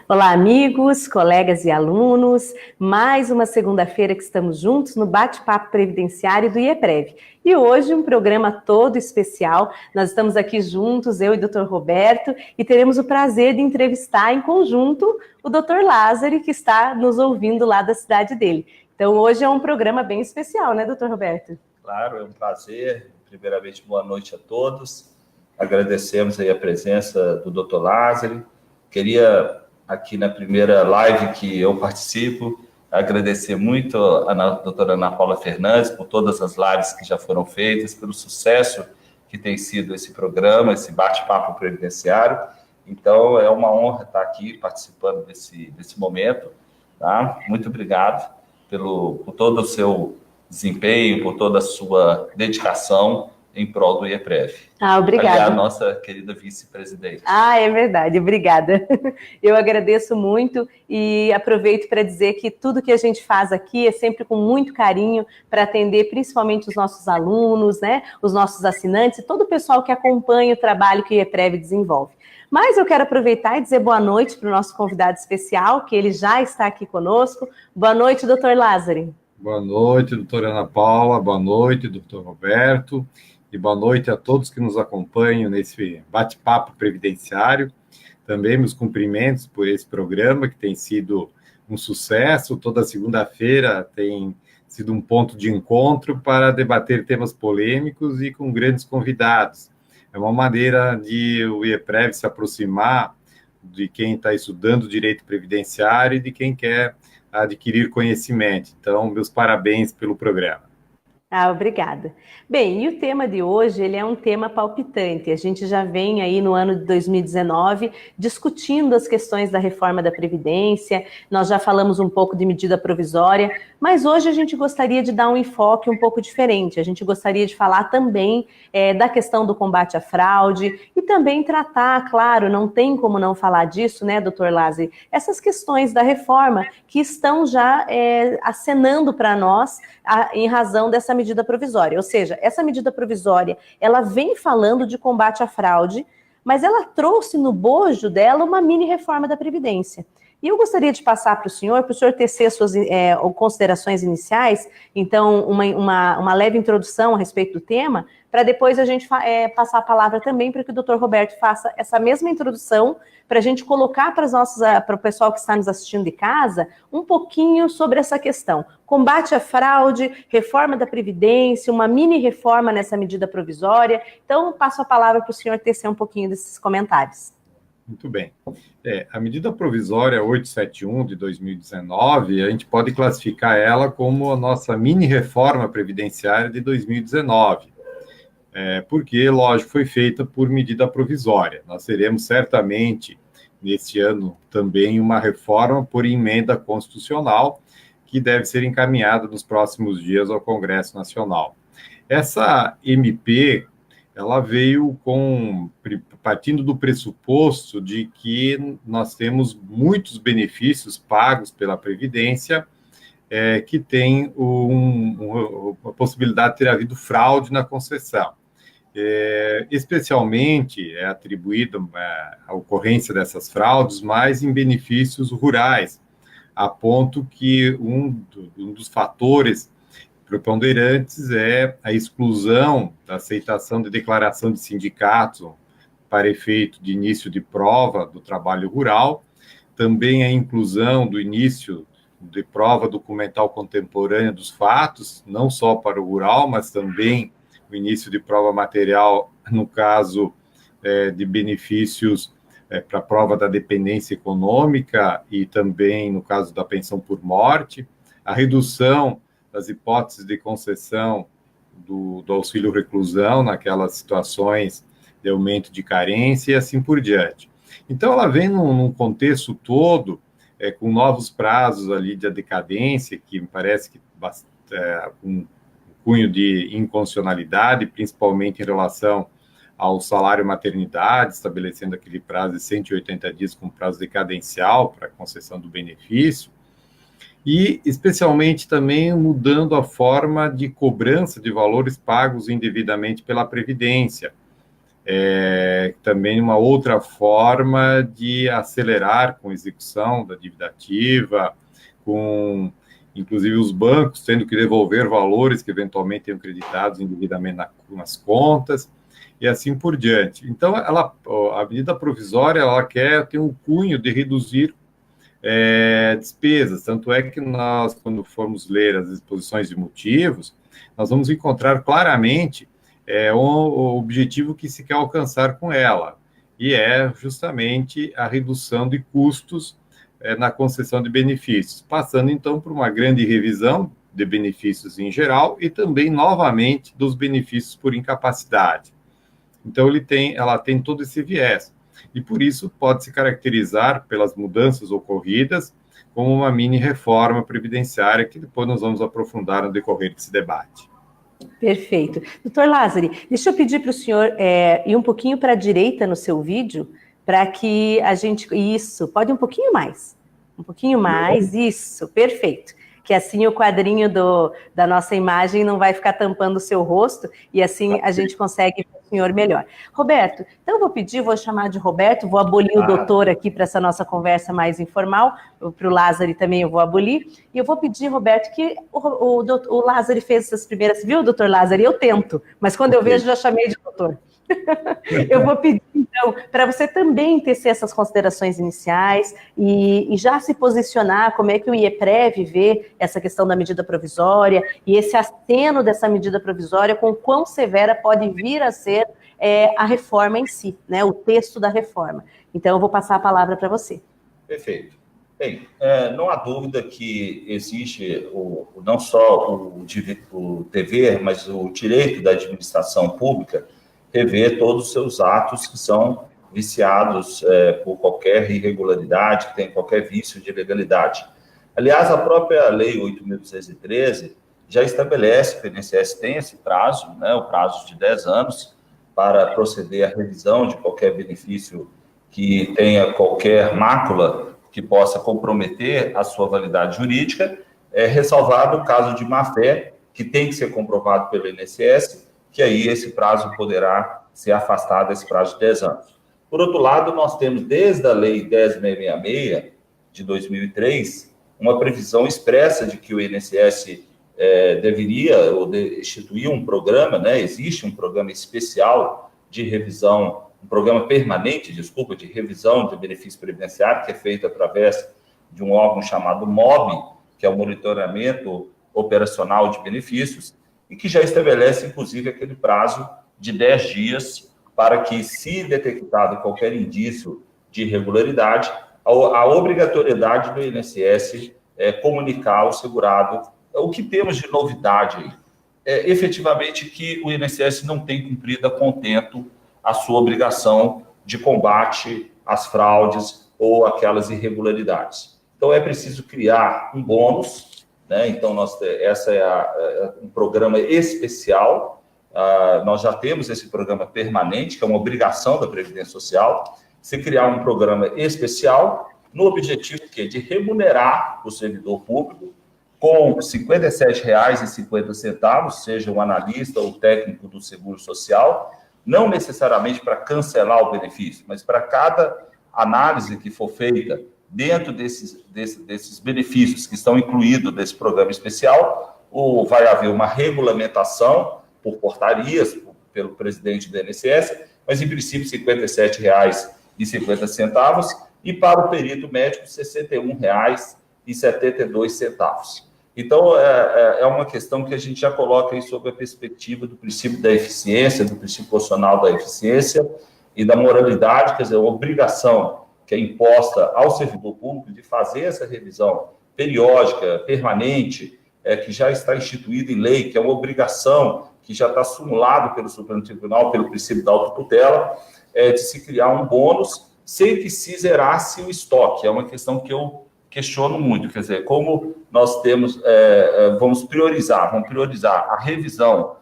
Olá, amigos, colegas e alunos. Mais uma segunda-feira que estamos juntos no Bate-Papo Previdenciário do IEPREV. E hoje um programa todo especial. Nós estamos aqui juntos, eu e o Dr. Roberto, e teremos o prazer de entrevistar em conjunto o Dr. Lázari, que está nos ouvindo lá da cidade dele. Então, hoje é um programa bem especial, né, Dr. Roberto? Claro, é um prazer. Primeiramente, boa noite a todos. Agradecemos aí a presença do Dr. Lázari. Queria, aqui na primeira live que eu participo, agradecer muito a doutora Ana Paula Fernandes por todas as lives que já foram feitas, pelo sucesso que tem sido esse programa, esse bate-papo previdenciário. Então, é uma honra estar aqui participando desse momento. Tá? Muito obrigado por todo o seu desempenho, por toda a sua dedicação em prol do IEPREV. Obrigada. Aliás, a nossa querida vice-presidente. É verdade, obrigada. Eu agradeço muito e aproveito para dizer que tudo que a gente faz aqui é sempre com muito carinho para atender principalmente os nossos alunos, né, os nossos assinantes e todo o pessoal que acompanha o trabalho que o IEPREV desenvolve. Mas eu quero aproveitar e dizer boa noite para o nosso convidado especial, que ele já está aqui conosco. Boa noite, doutor Lázari. Boa noite, doutora Ana Paula. Boa noite, doutor Roberto. E boa noite a todos que nos acompanham nesse bate-papo previdenciário. Também meus cumprimentos por esse programa, que tem sido um sucesso. Toda segunda-feira tem sido um ponto de encontro para debater temas polêmicos e com grandes convidados. É uma maneira de o IEPREV se aproximar de quem está estudando direito previdenciário e de quem quer adquirir conhecimento. Então, meus parabéns pelo programa. Obrigada. Bem, e o tema de hoje, ele é um tema palpitante. A gente já vem aí no ano de 2019 discutindo as questões da reforma da Previdência, nós já falamos um pouco de medida provisória, mas hoje a gente gostaria de dar um enfoque um pouco diferente. A gente gostaria de falar também da questão do combate à fraude e também tratar, claro, não tem como não falar disso, né, doutor Lázari, essas questões da reforma que estão já acenando para nós em razão dessa medida provisória. Ou seja, essa medida provisória, ela vem falando de combate à fraude, mas ela trouxe no bojo dela uma mini reforma da Previdência. E eu gostaria de passar para o senhor tecer suas considerações iniciais, então uma leve introdução a respeito do tema, para depois a gente passar a palavra também para que o doutor Roberto faça essa mesma introdução, para a gente colocar para o pessoal que está nos assistindo de casa, um pouquinho sobre essa questão. Combate à fraude, reforma da Previdência, uma mini reforma nessa medida provisória. Então, passo a palavra para o senhor tecer um pouquinho desses comentários. Muito bem. A medida provisória 871 de 2019, a gente pode classificar ela como a nossa mini-reforma previdenciária de 2019, porque, lógico, foi feita por medida provisória. Nós teremos certamente, neste ano, também uma reforma por emenda constitucional, que deve ser encaminhada nos próximos dias ao Congresso Nacional. Essa MP, ela veio partindo do pressuposto de que nós temos muitos benefícios pagos pela Previdência que tem a possibilidade de ter havido fraude na concessão. Especialmente é atribuída a ocorrência dessas fraudes mais em benefícios rurais, a ponto que um dos fatores preponderantes é a exclusão da aceitação de declaração de sindicatos para efeito de início de prova do trabalho rural, também a inclusão do início de prova documental contemporânea dos fatos, não só para o rural, mas também o início de prova material, no caso de benefícios para a prova da dependência econômica e também no caso da pensão por morte, a redução das hipóteses de concessão do auxílio reclusão naquelas situações de aumento de carência e assim por diante. Então, ela vem num contexto todo, com novos prazos ali de decadência, que me parece que um cunho de inconstitucionalidade, principalmente em relação ao salário maternidade, estabelecendo aquele prazo de 180 dias como prazo decadencial para a concessão do benefício, e especialmente também mudando a forma de cobrança de valores pagos indevidamente pela Previdência, também uma outra forma de acelerar com a execução da dívida ativa, com, inclusive, os bancos tendo que devolver valores que eventualmente tenham creditados indevidamente nas contas, e assim por diante. Então, a medida provisória, ela quer ter um cunho de reduzir despesas, tanto é que nós, quando formos ler as exposições de motivos, nós vamos encontrar claramente o objetivo que se quer alcançar com ela, e é justamente a redução de custos na concessão de benefícios, passando então por uma grande revisão de benefícios em geral e também, novamente, dos benefícios por incapacidade. Então, ela tem todo esse viés, e por isso pode se caracterizar pelas mudanças ocorridas como uma mini-reforma previdenciária, que depois nós vamos aprofundar no decorrer desse debate. Perfeito. Doutor Lázari, deixa eu pedir para o senhor ir um pouquinho para a direita no seu vídeo, para que a gente... Isso, pode um pouquinho mais. Um pouquinho mais, isso, perfeito. Que assim o quadrinho da nossa imagem não vai ficar tampando o seu rosto, e assim a gente consegue ver o senhor melhor. Roberto, então eu vou chamar de Roberto, vou abolir o doutor aqui para essa nossa conversa mais informal, para o Lázari também eu vou abolir, e eu vou pedir, Roberto, que o Lázari fez essas primeiras... Viu, doutor Lázari? Eu tento, mas quando eu vejo já chamei de doutor. Eu vou pedir, então, para você também tecer essas considerações iniciais e já se posicionar como é que o IEPREV vê essa questão da medida provisória e esse aceno dessa medida provisória, com quão severa pode vir a ser a reforma em si, né, o texto da reforma. Então, eu vou passar a palavra para você. Perfeito. Bem, não há dúvida que existe não só o dever, mas o direito da administração pública rever todos os seus atos que são viciados por qualquer irregularidade, que tem qualquer vício de ilegalidade. Aliás, a própria Lei 8.213 já estabelece que o INSS tem esse prazo, né, o prazo de 10 anos, para proceder à revisão de qualquer benefício que tenha qualquer mácula que possa comprometer a sua validade jurídica, ressalvado o caso de má-fé, que tem que ser comprovado pelo INSS, que aí esse prazo poderá ser afastado, esse prazo de 10 anos. Por outro lado, nós temos, desde a Lei 10.666, de 2003, uma previsão expressa de que o INSS deveria instituir um programa, né? Existe um programa especial de revisão, um programa permanente, desculpa, de revisão de benefício previdenciário, que é feito através de um órgão chamado MOB, que é o Monitoramento Operacional de Benefícios, e que já estabelece, inclusive, aquele prazo de 10 dias para que, se detectado qualquer indício de irregularidade, a obrigatoriedade do INSS comunicar ao segurado. O que temos de novidade aí? Efetivamente, que o INSS não tem cumprido a contento a sua obrigação de combate às fraudes ou aquelas irregularidades. Então, é preciso criar um bônus, né? Então, essa é um programa especial. Nós já temos esse programa permanente, que é uma obrigação da Previdência Social, se criar um programa especial no objetivo de remunerar o servidor público com R$ 57,50, seja o analista ou o técnico do Seguro Social, não necessariamente para cancelar o benefício, mas para cada análise que for feita dentro desses benefícios que estão incluídos nesse programa especial, vai haver uma regulamentação por portarias, pelo presidente do INSS, mas, em princípio, R$ 57,50, e para o perito médico, R$ 61,72. Então, é uma questão que a gente já coloca aí sob a perspectiva do princípio da eficiência, do princípio constitucional da eficiência e da moralidade, quer dizer, a obrigação que é imposta ao servidor público de fazer essa revisão periódica, permanente, que já está instituída em lei, que é uma obrigação que já está simulado pelo Supremo Tribunal, pelo princípio da autotutela, de se criar um bônus sem que se zerasse o estoque. É uma questão que eu questiono muito, quer dizer, como nós vamos priorizar a revisão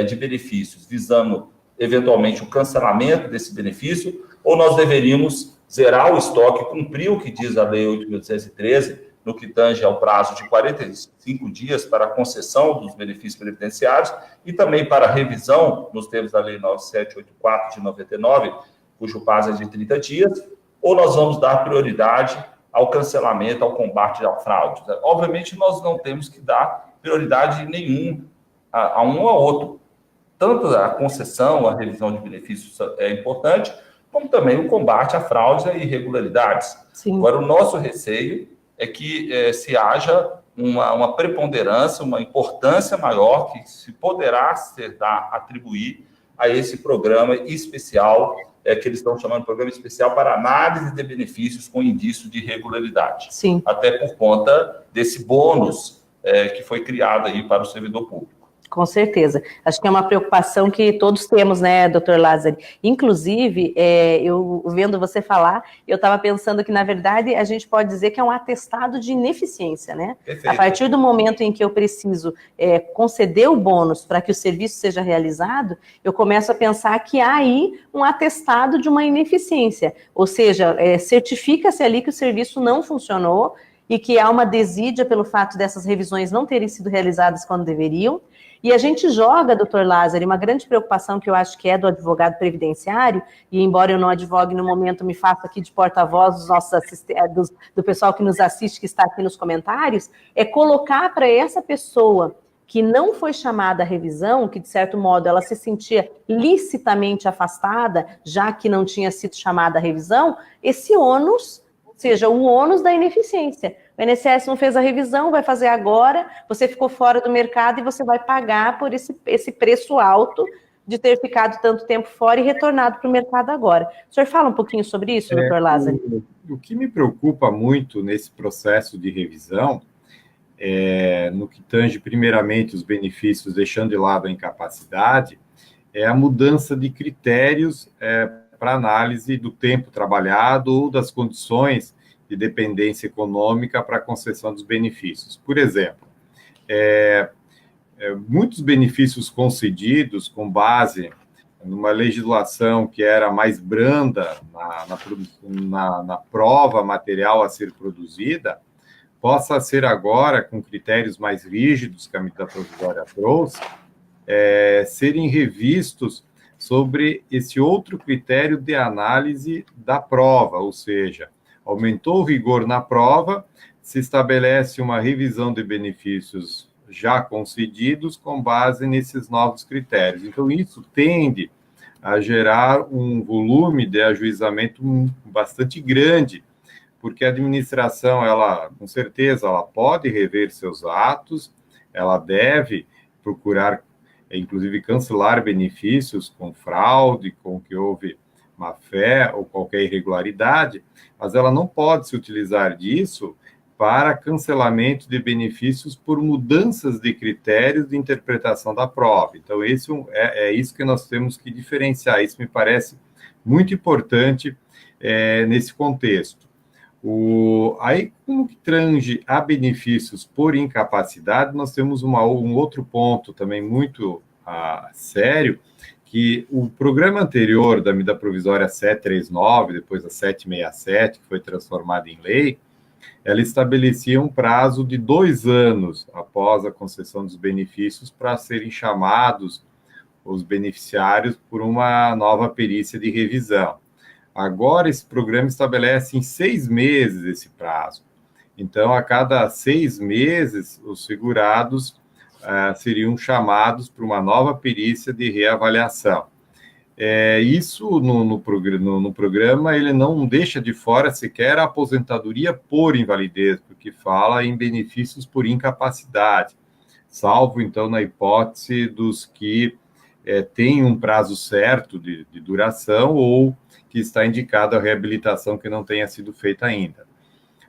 de benefícios, visando, eventualmente, o cancelamento desse benefício, ou nós deveríamos zerar o estoque, cumprir o que diz a Lei 8.213, no que tange ao prazo de 45 dias para a concessão dos benefícios previdenciários e também para a revisão, nos termos da Lei 9784 de 99, cujo prazo é de 30 dias, ou nós vamos dar prioridade ao cancelamento, ao combate à fraude. Obviamente, nós não temos que dar prioridade nenhuma a um ou a outro. Tanto a concessão, a revisão de benefícios é importante, como também o combate à fraude e irregularidades. Sim. Agora, o nosso receio é que se haja uma preponderância, uma importância maior que se poderá atribuir a esse programa especial, que eles estão chamando de programa especial para análise de benefícios com indício de irregularidade. Sim. Até por conta desse bônus que foi criado aí para o servidor público. Com certeza. Acho que é uma preocupação que todos temos, né, doutor Lázaro? Inclusive, eu vendo você falar, eu estava pensando que, na verdade, a gente pode dizer que é um atestado de ineficiência, né? Perfeito. A partir do momento em que eu preciso conceder o bônus para que o serviço seja realizado, eu começo a pensar que há aí um atestado de uma ineficiência. Ou seja, certifica-se ali que o serviço não funcionou e que há uma desídia pelo fato dessas revisões não terem sido realizadas quando deveriam. E a gente joga, doutor Lázaro, uma grande preocupação que eu acho que é do advogado previdenciário, e embora eu não advogue no momento, me faço aqui de porta-voz dos nossos do pessoal que nos assiste, que está aqui nos comentários, é colocar para essa pessoa que não foi chamada à revisão, que de certo modo ela se sentia licitamente afastada, já que não tinha sido chamada à revisão, esse ônus, ou seja, o ônus da ineficiência. O INSS não fez a revisão, vai fazer agora, você ficou fora do mercado e você vai pagar por esse preço alto de ter ficado tanto tempo fora e retornado para o mercado agora. O senhor fala um pouquinho sobre isso, doutor Lázaro? O que me preocupa muito nesse processo de revisão, no que tange primeiramente os benefícios, deixando de lado a incapacidade, é a mudança de critérios para análise do tempo trabalhado ou das condições de dependência econômica para a concessão dos benefícios. Por exemplo, muitos benefícios concedidos com base numa legislação que era mais branda na prova material a ser produzida, possa ser agora, com critérios mais rígidos que a medida provisória trouxe, serem revistos sobre esse outro critério de análise da prova, ou seja, aumentou o rigor na prova, se estabelece uma revisão de benefícios já concedidos com base nesses novos critérios. Então, isso tende a gerar um volume de ajuizamento bastante grande, porque a administração, com certeza, ela pode rever seus atos, ela deve procurar, inclusive, cancelar benefícios com fraude, com que houve má-fé ou qualquer irregularidade, mas ela não pode se utilizar disso para cancelamento de benefícios por mudanças de critérios de interpretação da prova. Então, isso é isso que nós temos que diferenciar. Isso me parece muito importante nesse contexto. Aí, como que tange a benefícios por incapacidade, nós temos um outro ponto também muito sério, que o programa anterior da medida provisória 739, depois a 767, que foi transformada em lei, ela estabelecia um prazo de 2 anos após a concessão dos benefícios para serem chamados os beneficiários por uma nova perícia de revisão. Agora, esse programa estabelece em 6 meses esse prazo. Então, a cada 6 meses, os segurados seriam chamados para uma nova perícia de reavaliação. Isso, no programa, ele não deixa de fora sequer a aposentadoria por invalidez, porque fala em benefícios por incapacidade, salvo, então, na hipótese dos que têm um prazo certo de duração ou que está indicada a reabilitação que não tenha sido feita ainda.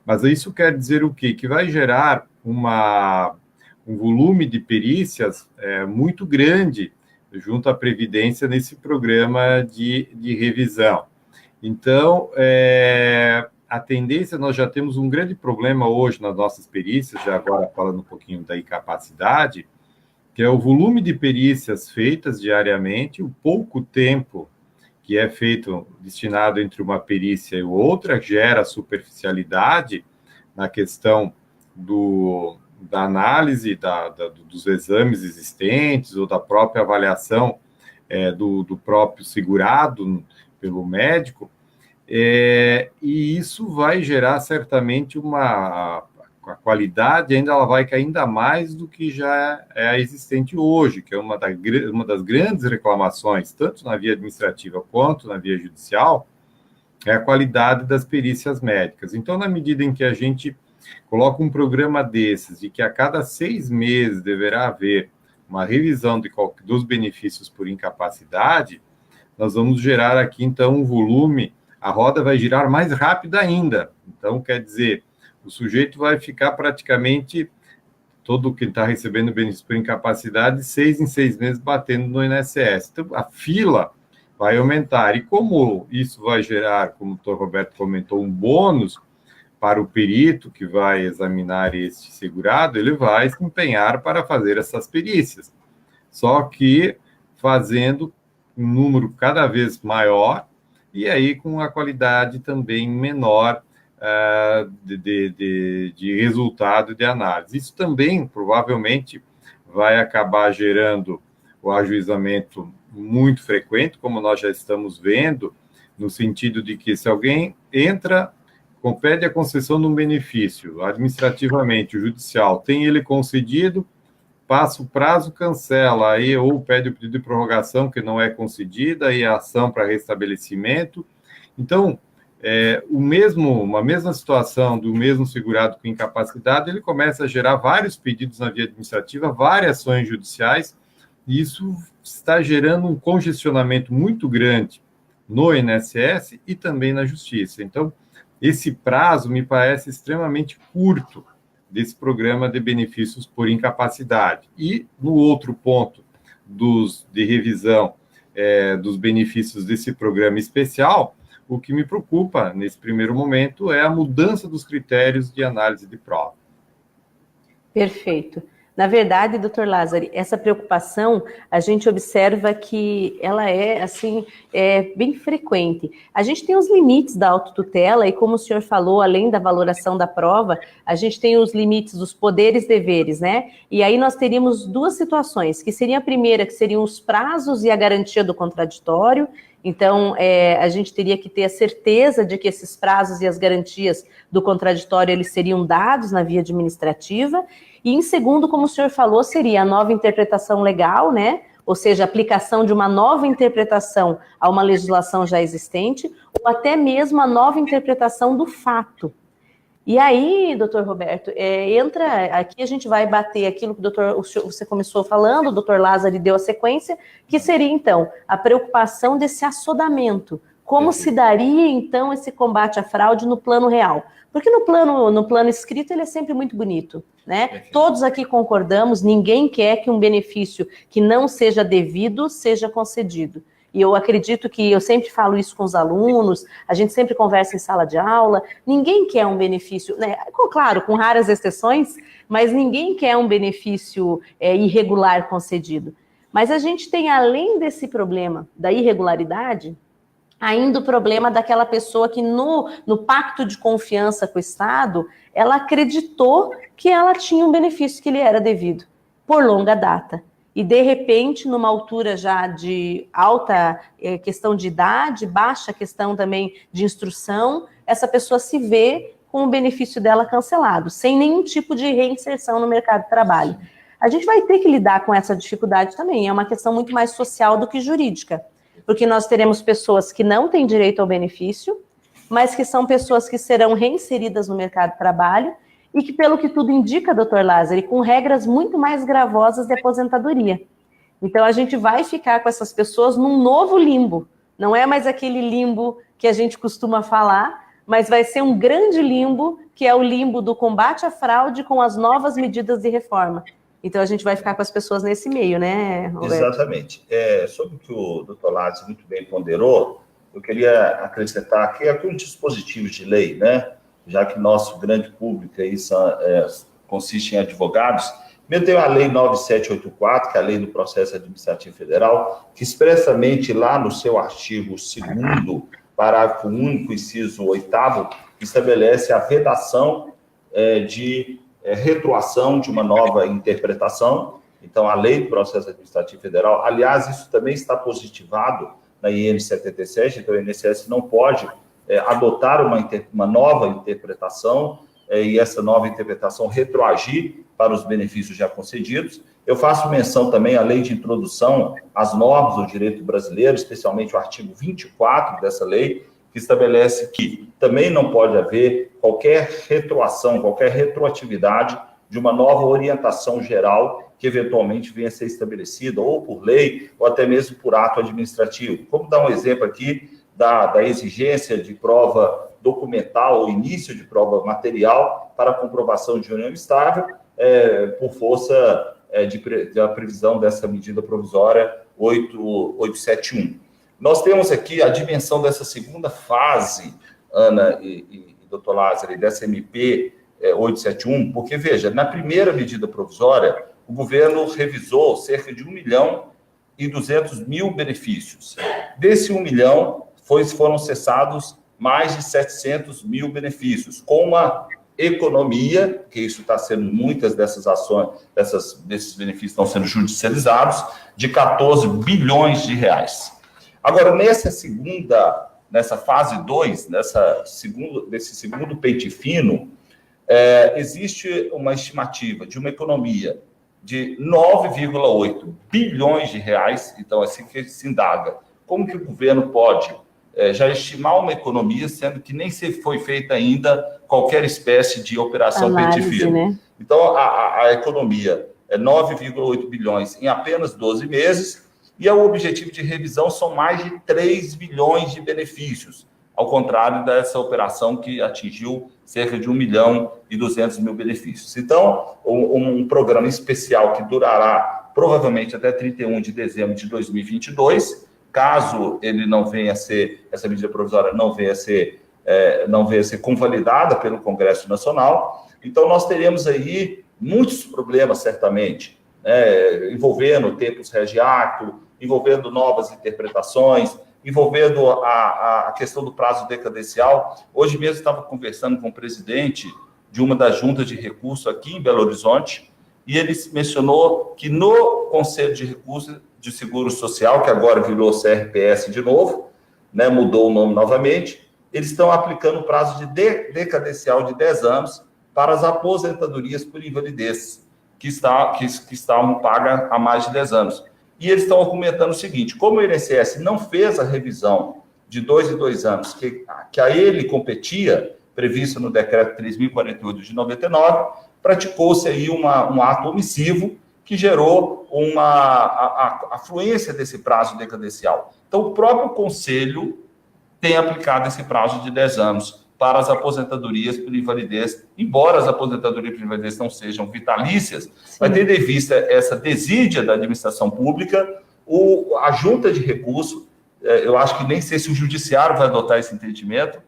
Mas isso quer dizer o quê? Que vai gerar um volume de perícias muito grande junto à Previdência nesse programa de revisão. Então, a tendência, nós já temos um grande problema hoje nas nossas perícias, já agora falando um pouquinho da incapacidade, que é o volume de perícias feitas diariamente, o pouco tempo que é destinado entre uma perícia e outra, gera superficialidade na questão da análise dos exames existentes ou da própria avaliação do próprio segurado pelo médico, e isso vai gerar certamente a qualidade ainda ela vai cair ainda mais do que já é existente hoje, que é uma das grandes reclamações, tanto na via administrativa quanto na via judicial, é a qualidade das perícias médicas. Então, na medida em que a gente coloca um programa desses, de que a cada 6 meses deverá haver uma revisão dos benefícios por incapacidade, nós vamos gerar aqui, então, um volume, a roda vai girar mais rápido ainda. Então, quer dizer, o sujeito vai ficar praticamente, todo que está recebendo benefício por incapacidade, 6 em 6 meses batendo no INSS. Então, a fila vai aumentar. E como isso vai gerar, como o doutor Roberto comentou, um bônus para o perito que vai examinar este segurado, ele vai se empenhar para fazer essas perícias. Só que fazendo um número cada vez maior e aí com a qualidade também menor de resultado de análise. Isso também, provavelmente, vai acabar gerando o ajuizamento muito frequente, como nós já estamos vendo, no sentido de que se alguém pede a concessão de um benefício, administrativamente, o judicial tem ele concedido, passa o prazo, cancela, aí ou pede o pedido de prorrogação que não é concedida, aí a ação para restabelecimento. Então, uma mesma situação do mesmo segurado com incapacidade, ele começa a gerar vários pedidos na via administrativa, várias ações judiciais, e isso está gerando um congestionamento muito grande no INSS e também na Justiça. Então, esse prazo me parece extremamente curto desse programa de benefícios por incapacidade. E, no outro ponto de revisão dos benefícios desse programa especial, o que me preocupa, nesse primeiro momento, é a mudança dos critérios de análise de prova. Perfeito. Na verdade, doutor Lázaro, essa preocupação, a gente observa que ela é bem frequente. A gente tem os limites da autotutela e, como o senhor falou, além da valoração da prova, a gente tem os limites dos poderes e deveres, né? E aí nós teríamos duas situações, que seria a primeira, que seriam os prazos e a garantia do contraditório. Então, a gente teria que ter a certeza de que esses prazos e as garantias do contraditório, eles seriam dados na via administrativa. E, em segundo, como o senhor falou, seria a nova interpretação legal, né? Ou seja, a aplicação de uma nova interpretação a uma legislação já existente, ou até mesmo a nova interpretação do fato. E aí, doutor Roberto, aqui a gente vai bater aquilo que você começou falando, o doutor Lázaro deu a sequência, que seria, então, a preocupação desse assodamento. Como se daria, então, esse combate à fraude no plano real? Porque no plano escrito ele é sempre muito bonito, né? Todos aqui concordamos, ninguém quer que um benefício que não seja devido seja concedido. E eu acredito que eu sempre falo isso com os alunos, a gente sempre conversa em sala de aula, ninguém quer um benefício, né? Claro, com raras exceções, mas ninguém quer um benefício irregular concedido. Mas a gente tem, além desse problema da irregularidade, ainda o problema daquela pessoa que no pacto de confiança com o Estado, ela acreditou que ela tinha um benefício que lhe era devido, por longa data. E, de repente, numa altura já de alta questão de idade, baixa questão também de instrução, essa pessoa se vê com o benefício dela cancelado, sem nenhum tipo de reinserção no mercado de trabalho. A gente vai ter que lidar com essa dificuldade também, é uma questão muito mais social do que jurídica, porque nós teremos pessoas que não têm direito ao benefício, mas que são pessoas que serão reinseridas no mercado de trabalho, e que, pelo que tudo indica, doutor Lázaro, com regras muito mais gravosas de aposentadoria. Então, a gente vai ficar com essas pessoas num novo limbo. Não é mais aquele limbo que a gente costuma falar, mas vai ser um grande limbo, que é o limbo do combate à fraude com as novas medidas de reforma. Então, a gente vai ficar com as pessoas nesse meio, né, Roberto? Exatamente. Sobre o que o doutor Lázaro muito bem ponderou, eu queria acrescentar aqui alguns dispositivos de lei, né? Já que nosso grande público aí consiste em advogados, tem a Lei 9784, que é a Lei do Processo Administrativo Federal, que expressamente lá no seu artigo 2º, parágrafo único, inciso 8º, estabelece a vedação de retroação de uma nova interpretação. Então, a Lei do Processo Administrativo Federal, aliás, isso também está positivado na IN 77, então o INSS não pode adotar uma nova interpretação e essa nova interpretação retroagir para os benefícios já concedidos. Eu faço menção também à Lei de Introdução às Normas do Direito Brasileiro, especialmente o artigo 24 dessa lei, que estabelece que também não pode haver qualquer retroação, qualquer retroatividade de uma nova orientação geral que eventualmente venha a ser estabelecida ou por lei ou até mesmo por ato administrativo. Vamos dar um exemplo aqui da exigência de prova documental ou início de prova material para a comprovação de união estável por força da previsão dessa medida provisória 8871. Nós temos aqui a dimensão dessa segunda fase, Ana e doutor Lázaro, dessa MP 871, porque, veja, na primeira medida provisória, o governo revisou cerca de 1.200.000 benefícios. Desse 1 milhão, foram cessados mais de 700.000 benefícios, com uma economia, que isso está sendo, muitas dessas ações, desses benefícios estão sendo judicializados, de 14 bilhões de reais. Agora, nessa fase 2, desse segundo pente fino, existe uma estimativa de uma economia de 9,8 bilhões de reais. Então, assim que se indaga, como que o governo pode já estimar uma economia, sendo que nem se foi feita ainda qualquer espécie de operação pente fino, né? Então, a economia é 9,8 bilhões em apenas 12 meses, e o objetivo de revisão são mais de 3 bilhões de benefícios, ao contrário dessa operação que atingiu cerca de 1.200.000 benefícios. Então, um programa especial que durará provavelmente até 31 de dezembro de 2022, caso ele não venha a ser, essa medida provisória não venha a ser convalidada pelo Congresso Nacional. Então, nós teremos aí muitos problemas, certamente, envolvendo tempos regiato, envolvendo novas interpretações, envolvendo a questão do prazo decadencial. Hoje mesmo estava conversando com o presidente de uma das juntas de recurso aqui em Belo Horizonte, e ele mencionou que no Conselho de Recursos de Seguro Social, que agora virou CRPS de novo, mudou o nome novamente, eles estão aplicando o prazo de decadencial de 10 anos para as aposentadorias por invalidez, que estavam pagas há mais de 10 anos. E eles estão argumentando o seguinte: como o INSS não fez a revisão de 2 em 2 anos, que a ele competia, previsto no decreto 3.048 de 99, praticou-se aí um ato omissivo que gerou a fluência desse prazo decadencial. Então, o próprio Conselho tem aplicado esse prazo de 10 anos para as aposentadorias por invalidez, embora as aposentadorias por invalidez não sejam vitalícias, mas tendo em vista essa desídia da administração pública, a junta de recurso, eu acho que nem sei se o judiciário vai adotar esse entendimento,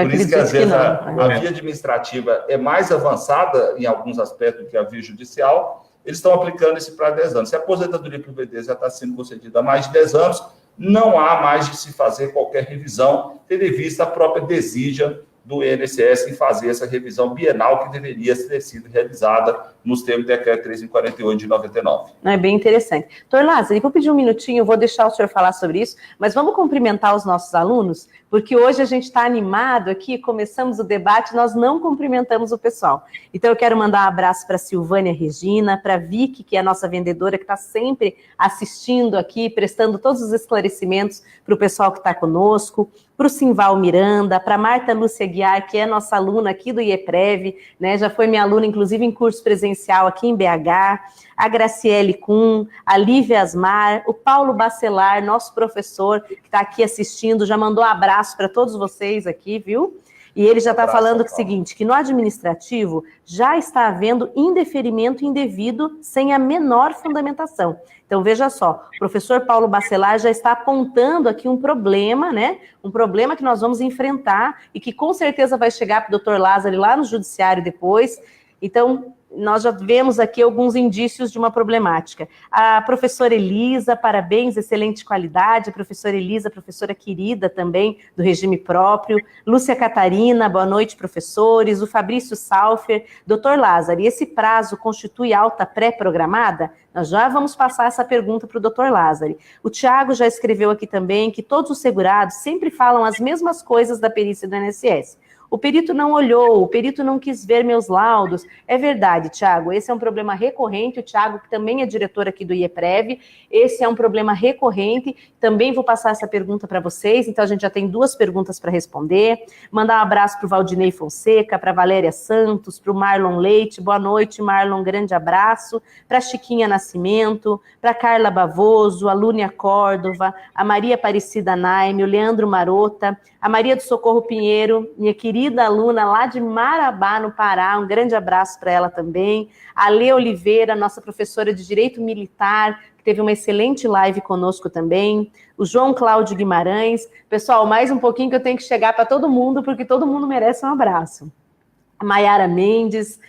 por isso que às vezes a via administrativa é mais avançada em alguns aspectos do que a via judicial. Eles estão aplicando esse prazo de 10 anos. Se a aposentadoria por invalidez já está sendo concedida há mais de 10 anos, não há mais de se fazer qualquer revisão, tendo em vista a própria desídia do INSS em fazer essa revisão bienal que deveria ter sido realizada nos termos do decreto 3.048 de 99. É bem interessante. Doutor Lázaro, vou pedir um minutinho, eu vou deixar o senhor falar sobre isso, mas vamos cumprimentar os nossos alunos, porque hoje a gente está animado aqui, começamos o debate, nós não cumprimentamos o pessoal. Então eu quero mandar um abraço para a Silvânia Regina, para a Vicky, que é a nossa vendedora, que está sempre assistindo aqui, prestando todos os esclarecimentos para o pessoal que está conosco, para o Simval Miranda, para a Marta Lúcia Guiar, que é nossa aluna aqui do IEPREV, né, já foi minha aluna, inclusive, em curso presencial aqui em BH, a Graciele Kuhn, a Lívia Asmar, o Paulo Bacelar, nosso professor, que está aqui assistindo, já mandou um abraço para todos vocês aqui, viu? E ele já está falando o seguinte, que no administrativo já está havendo indeferimento indevido sem a menor fundamentação. Então, veja só, o professor Paulo Bacelar já está apontando aqui um problema, né? Um problema que nós vamos enfrentar e que com certeza vai chegar para o doutor Lázaro lá no judiciário depois. Então, nós já vemos aqui alguns indícios de uma problemática. A professora Elisa, parabéns, excelente qualidade. A professora Elisa, professora querida também, do regime próprio. Lúcia Catarina, boa noite, professores. O Fabrício Salfer. Doutor Lázaro, e esse prazo constitui alta pré-programada? Nós já vamos passar essa pergunta para o doutor Lázaro. O Tiago já escreveu aqui também que todos os segurados sempre falam as mesmas coisas da perícia do INSS. O perito não olhou, o perito não quis ver meus laudos. É verdade, Tiago, esse é um problema recorrente. O Tiago, que também é diretor aqui do IEPREV, esse é um problema recorrente. Também vou passar essa pergunta para vocês, então a gente já tem 2 perguntas para responder. Mandar um abraço para o Valdinei Fonseca, para a Valéria Santos, para o Marlon Leite. Boa noite, Marlon, grande abraço. Para a Chiquinha Nascimento, para a Carla Bavoso, a Lúnia Córdova, a Maria Aparecida Naime, o Leandro Marota, a Maria do Socorro Pinheiro, minha querida aluna lá de Marabá, no Pará, um grande abraço para ela também. A Lê Oliveira, nossa professora de Direito Militar, que teve uma excelente live conosco também. O João Cláudio Guimarães. Pessoal, mais um pouquinho que eu tenho que chegar para todo mundo, porque todo mundo merece um abraço. A Maiara Mendes,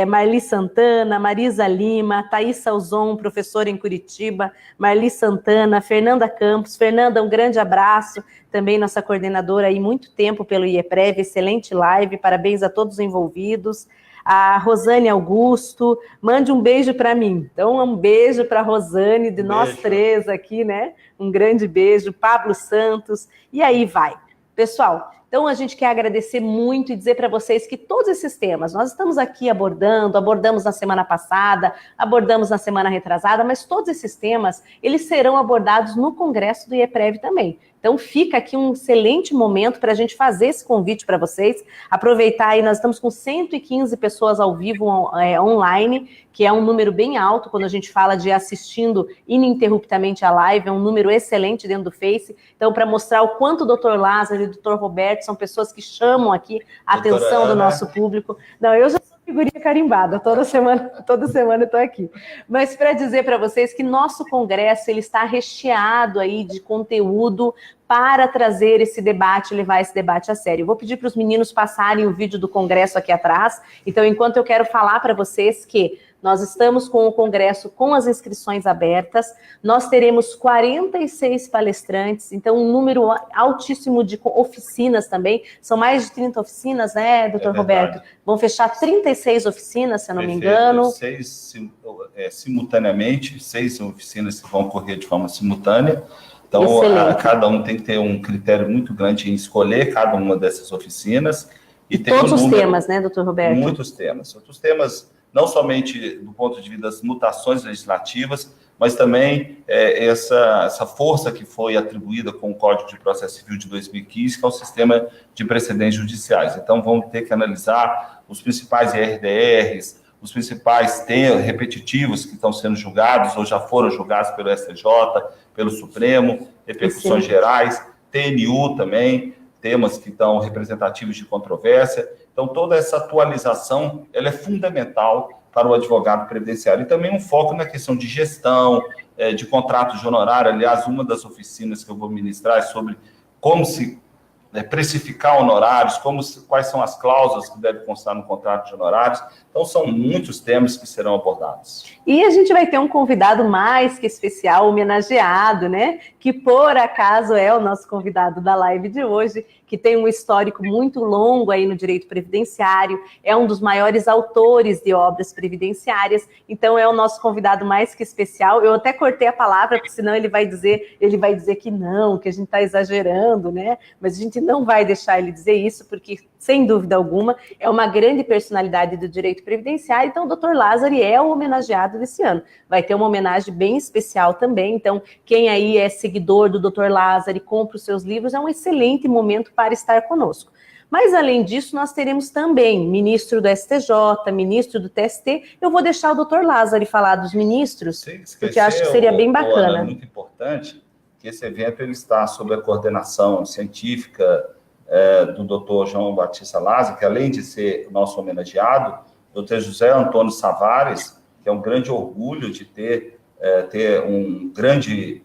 Marli Santana, Marisa Lima, Thaís Salzon, professora em Curitiba, Marli Santana, Fernanda Campos. Fernanda, um grande abraço, também nossa coordenadora aí muito tempo pelo IEPREV, excelente live, parabéns a todos os envolvidos. A Rosane Augusto, mande um beijo para mim. Então, um beijo para a Rosane, de nós 3 aqui, né? Um grande beijo. Pablo Santos, e aí vai. Pessoal, então a gente quer agradecer muito e dizer para vocês que todos esses temas, nós estamos aqui abordamos na semana passada, abordamos na semana retrasada, mas todos esses temas, eles serão abordados no Congresso do IEPREV também. Então fica aqui um excelente momento para a gente fazer esse convite para vocês, aproveitar aí, nós estamos com 115 pessoas ao vivo online, que é um número bem alto quando a gente fala de assistindo ininterruptamente a live, é um número excelente dentro do Face. Então, para mostrar o quanto o doutor Lázaro e o doutor Roberto são pessoas que chamam aqui a atenção do nosso público. Não, eu já sou figurinha carimbada, toda semana eu estou aqui. Mas para dizer para vocês que nosso congresso ele está recheado aí de conteúdo para trazer esse debate, levar esse debate a sério. Eu vou pedir para os meninos passarem o vídeo do congresso aqui atrás. Então, enquanto eu quero falar para vocês que nós estamos com o congresso com as inscrições abertas, nós teremos 46 palestrantes, então um número altíssimo de oficinas também, são mais de 30 oficinas, né, doutor Roberto? Vão fechar 36 oficinas, se eu não me engano. 6 simultaneamente, 6 oficinas que vão ocorrer de forma simultânea. Então, cada um tem que ter um critério muito grande em escolher cada uma dessas oficinas. E tem todos os temas, né, doutor Roberto? Muitos temas. Outros temas, não somente do ponto de vista das mutações legislativas, mas também essa força que foi atribuída com o Código de Processo Civil de 2015, que é o sistema de precedentes judiciais. Então, vamos ter que analisar os principais IRDRs, os principais temas repetitivos que estão sendo julgados ou já foram julgados pelo STJ, pelo Supremo, repercussões gerais, TNU também, temas que estão representativos de controvérsia. Então, toda essa atualização ela é fundamental para o advogado previdenciário. E também um foco na questão de gestão, de contrato de honorário. Aliás, uma das oficinas que eu vou ministrar é sobre como se precificar honorários, quais são as cláusulas que devem constar no contrato de honorários. Então, são muitos temas que serão abordados. E a gente vai ter um convidado mais que especial, homenageado, né? Que, por acaso, é o nosso convidado da live de hoje, que tem um histórico muito longo aí no direito previdenciário, é um dos maiores autores de obras previdenciárias, então é o nosso convidado mais que especial. Eu até cortei a palavra, porque senão ele vai dizer que não, que a gente está exagerando, né? Mas a gente não vai deixar ele dizer isso, porque, sem dúvida alguma, é uma grande personalidade do direito previdenciário. Então, o doutor Lázaro é o homenageado desse ano. Vai ter uma homenagem bem especial também. Então, quem aí é seguidor do doutor Lázaro e compra os seus livros, é um excelente momento para estar conosco. Mas, além disso, nós teremos também ministro do STJ, ministro do TST. Eu vou deixar o doutor Lázaro falar dos ministros, porque eu acho que seria bem bacana. É muito importante que esse evento ele está sob a coordenação científica do doutor João Batista Lázaro, que além de ser nosso homenageado, o doutor José Antônio Savares, que é um grande orgulho de ter um grande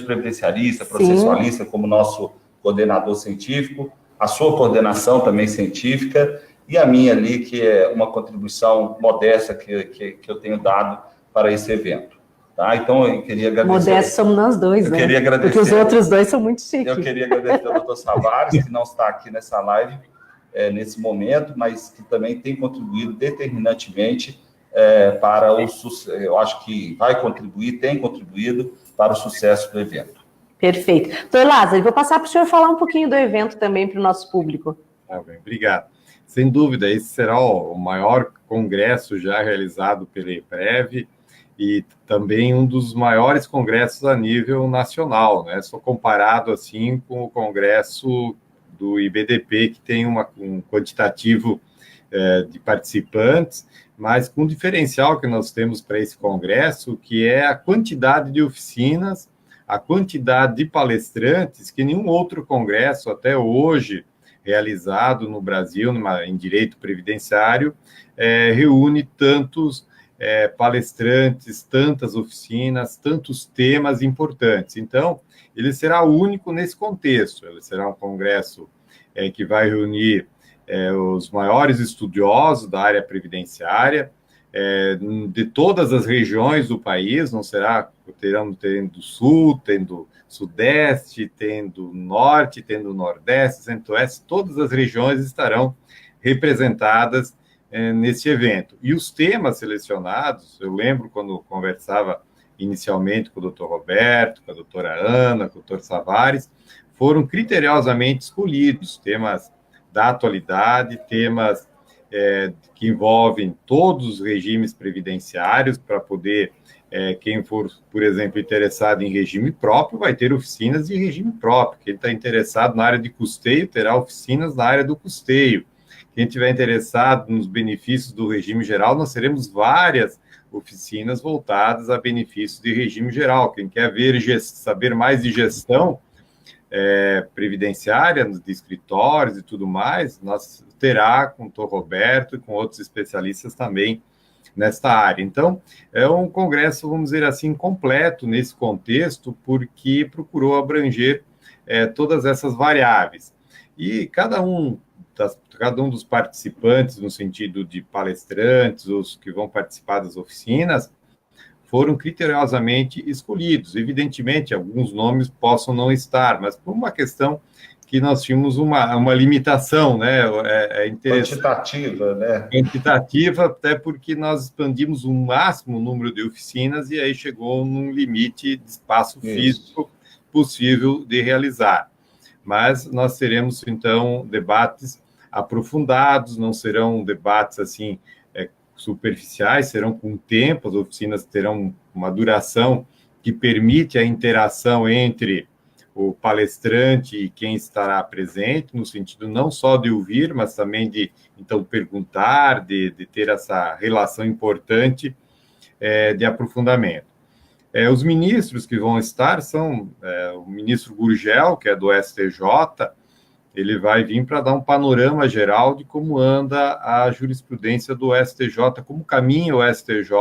previdenciarista, processualista, como nosso coordenador científico, a sua coordenação também científica, e a minha ali, que é uma contribuição modesta que eu tenho dado para esse evento. Tá? Então, eu queria agradecer... Modestos somos nós dois, né? Queria agradecer, porque os outros dois são muito chiques. Eu queria agradecer ao doutor Savares, que não está aqui nessa live, nesse momento, mas que também tem contribuído determinantemente para o sucesso. Eu acho que vai contribuir, tem contribuído para o sucesso do evento. Perfeito. Doutor Lázaro, vou passar para o senhor falar um pouquinho do evento também para o nosso público. Tá bem, obrigado. Sem dúvida, esse será o maior congresso já realizado pela EPREV e também um dos maiores congressos a nível nacional, né? Só comparado assim com o congresso do IBDP, que tem um quantitativo de participantes, mas com um diferencial que nós temos para esse congresso, que é a quantidade de oficinas, a quantidade de palestrantes que nenhum outro congresso até hoje realizado no Brasil em direito previdenciário reúne tantos palestrantes, tantas oficinas, tantos temas importantes. Então, ele será único nesse contexto. Ele será um congresso que vai reunir os maiores estudiosos da área previdenciária, de todas as regiões do país, não será, tendo Sul, tendo Sudeste, tendo Norte, tendo Nordeste, Centro-Oeste, todas as regiões estarão representadas nesse evento. E os temas selecionados, eu lembro quando conversava inicialmente com o doutor Roberto, com a doutora Ana, com o doutor Savares, foram criteriosamente escolhidos temas da atualidade, temas que envolvem todos os regimes previdenciários, para poder, quem for, por exemplo, interessado em regime próprio, vai ter oficinas de regime próprio. Quem está interessado na área de custeio, terá oficinas na área do custeio. Quem estiver interessado nos benefícios do regime geral, nós teremos várias oficinas voltadas a benefícios de regime geral. Quem quer saber mais de gestão previdenciária, de escritórios e tudo mais, nós terá com o doutor Roberto e com outros especialistas também nesta área. Então, é um congresso, vamos dizer assim, completo nesse contexto, porque procurou abranger todas essas variáveis. E cada um dos participantes, no sentido de palestrantes, os que vão participar das oficinas, foram criteriosamente escolhidos. Evidentemente, alguns nomes possam não estar, mas por uma questão que nós tínhamos uma limitação, né? Quantitativa, né? Quantitativa, até porque nós expandimos o máximo número de oficinas e aí chegou num limite de espaço físico possível de realizar. Mas nós teremos, então, debates aprofundados, não serão debates, assim, superficiais, serão com tempo, as oficinas terão uma duração que permite a interação entre o palestrante e quem estará presente, no sentido não só de ouvir, mas também de, então, perguntar, de ter essa relação importante de aprofundamento. Os ministros que vão estar são o ministro Gurgel, que é do STJ, ele vai vir para dar um panorama geral de como anda a jurisprudência do STJ, como caminha o STJ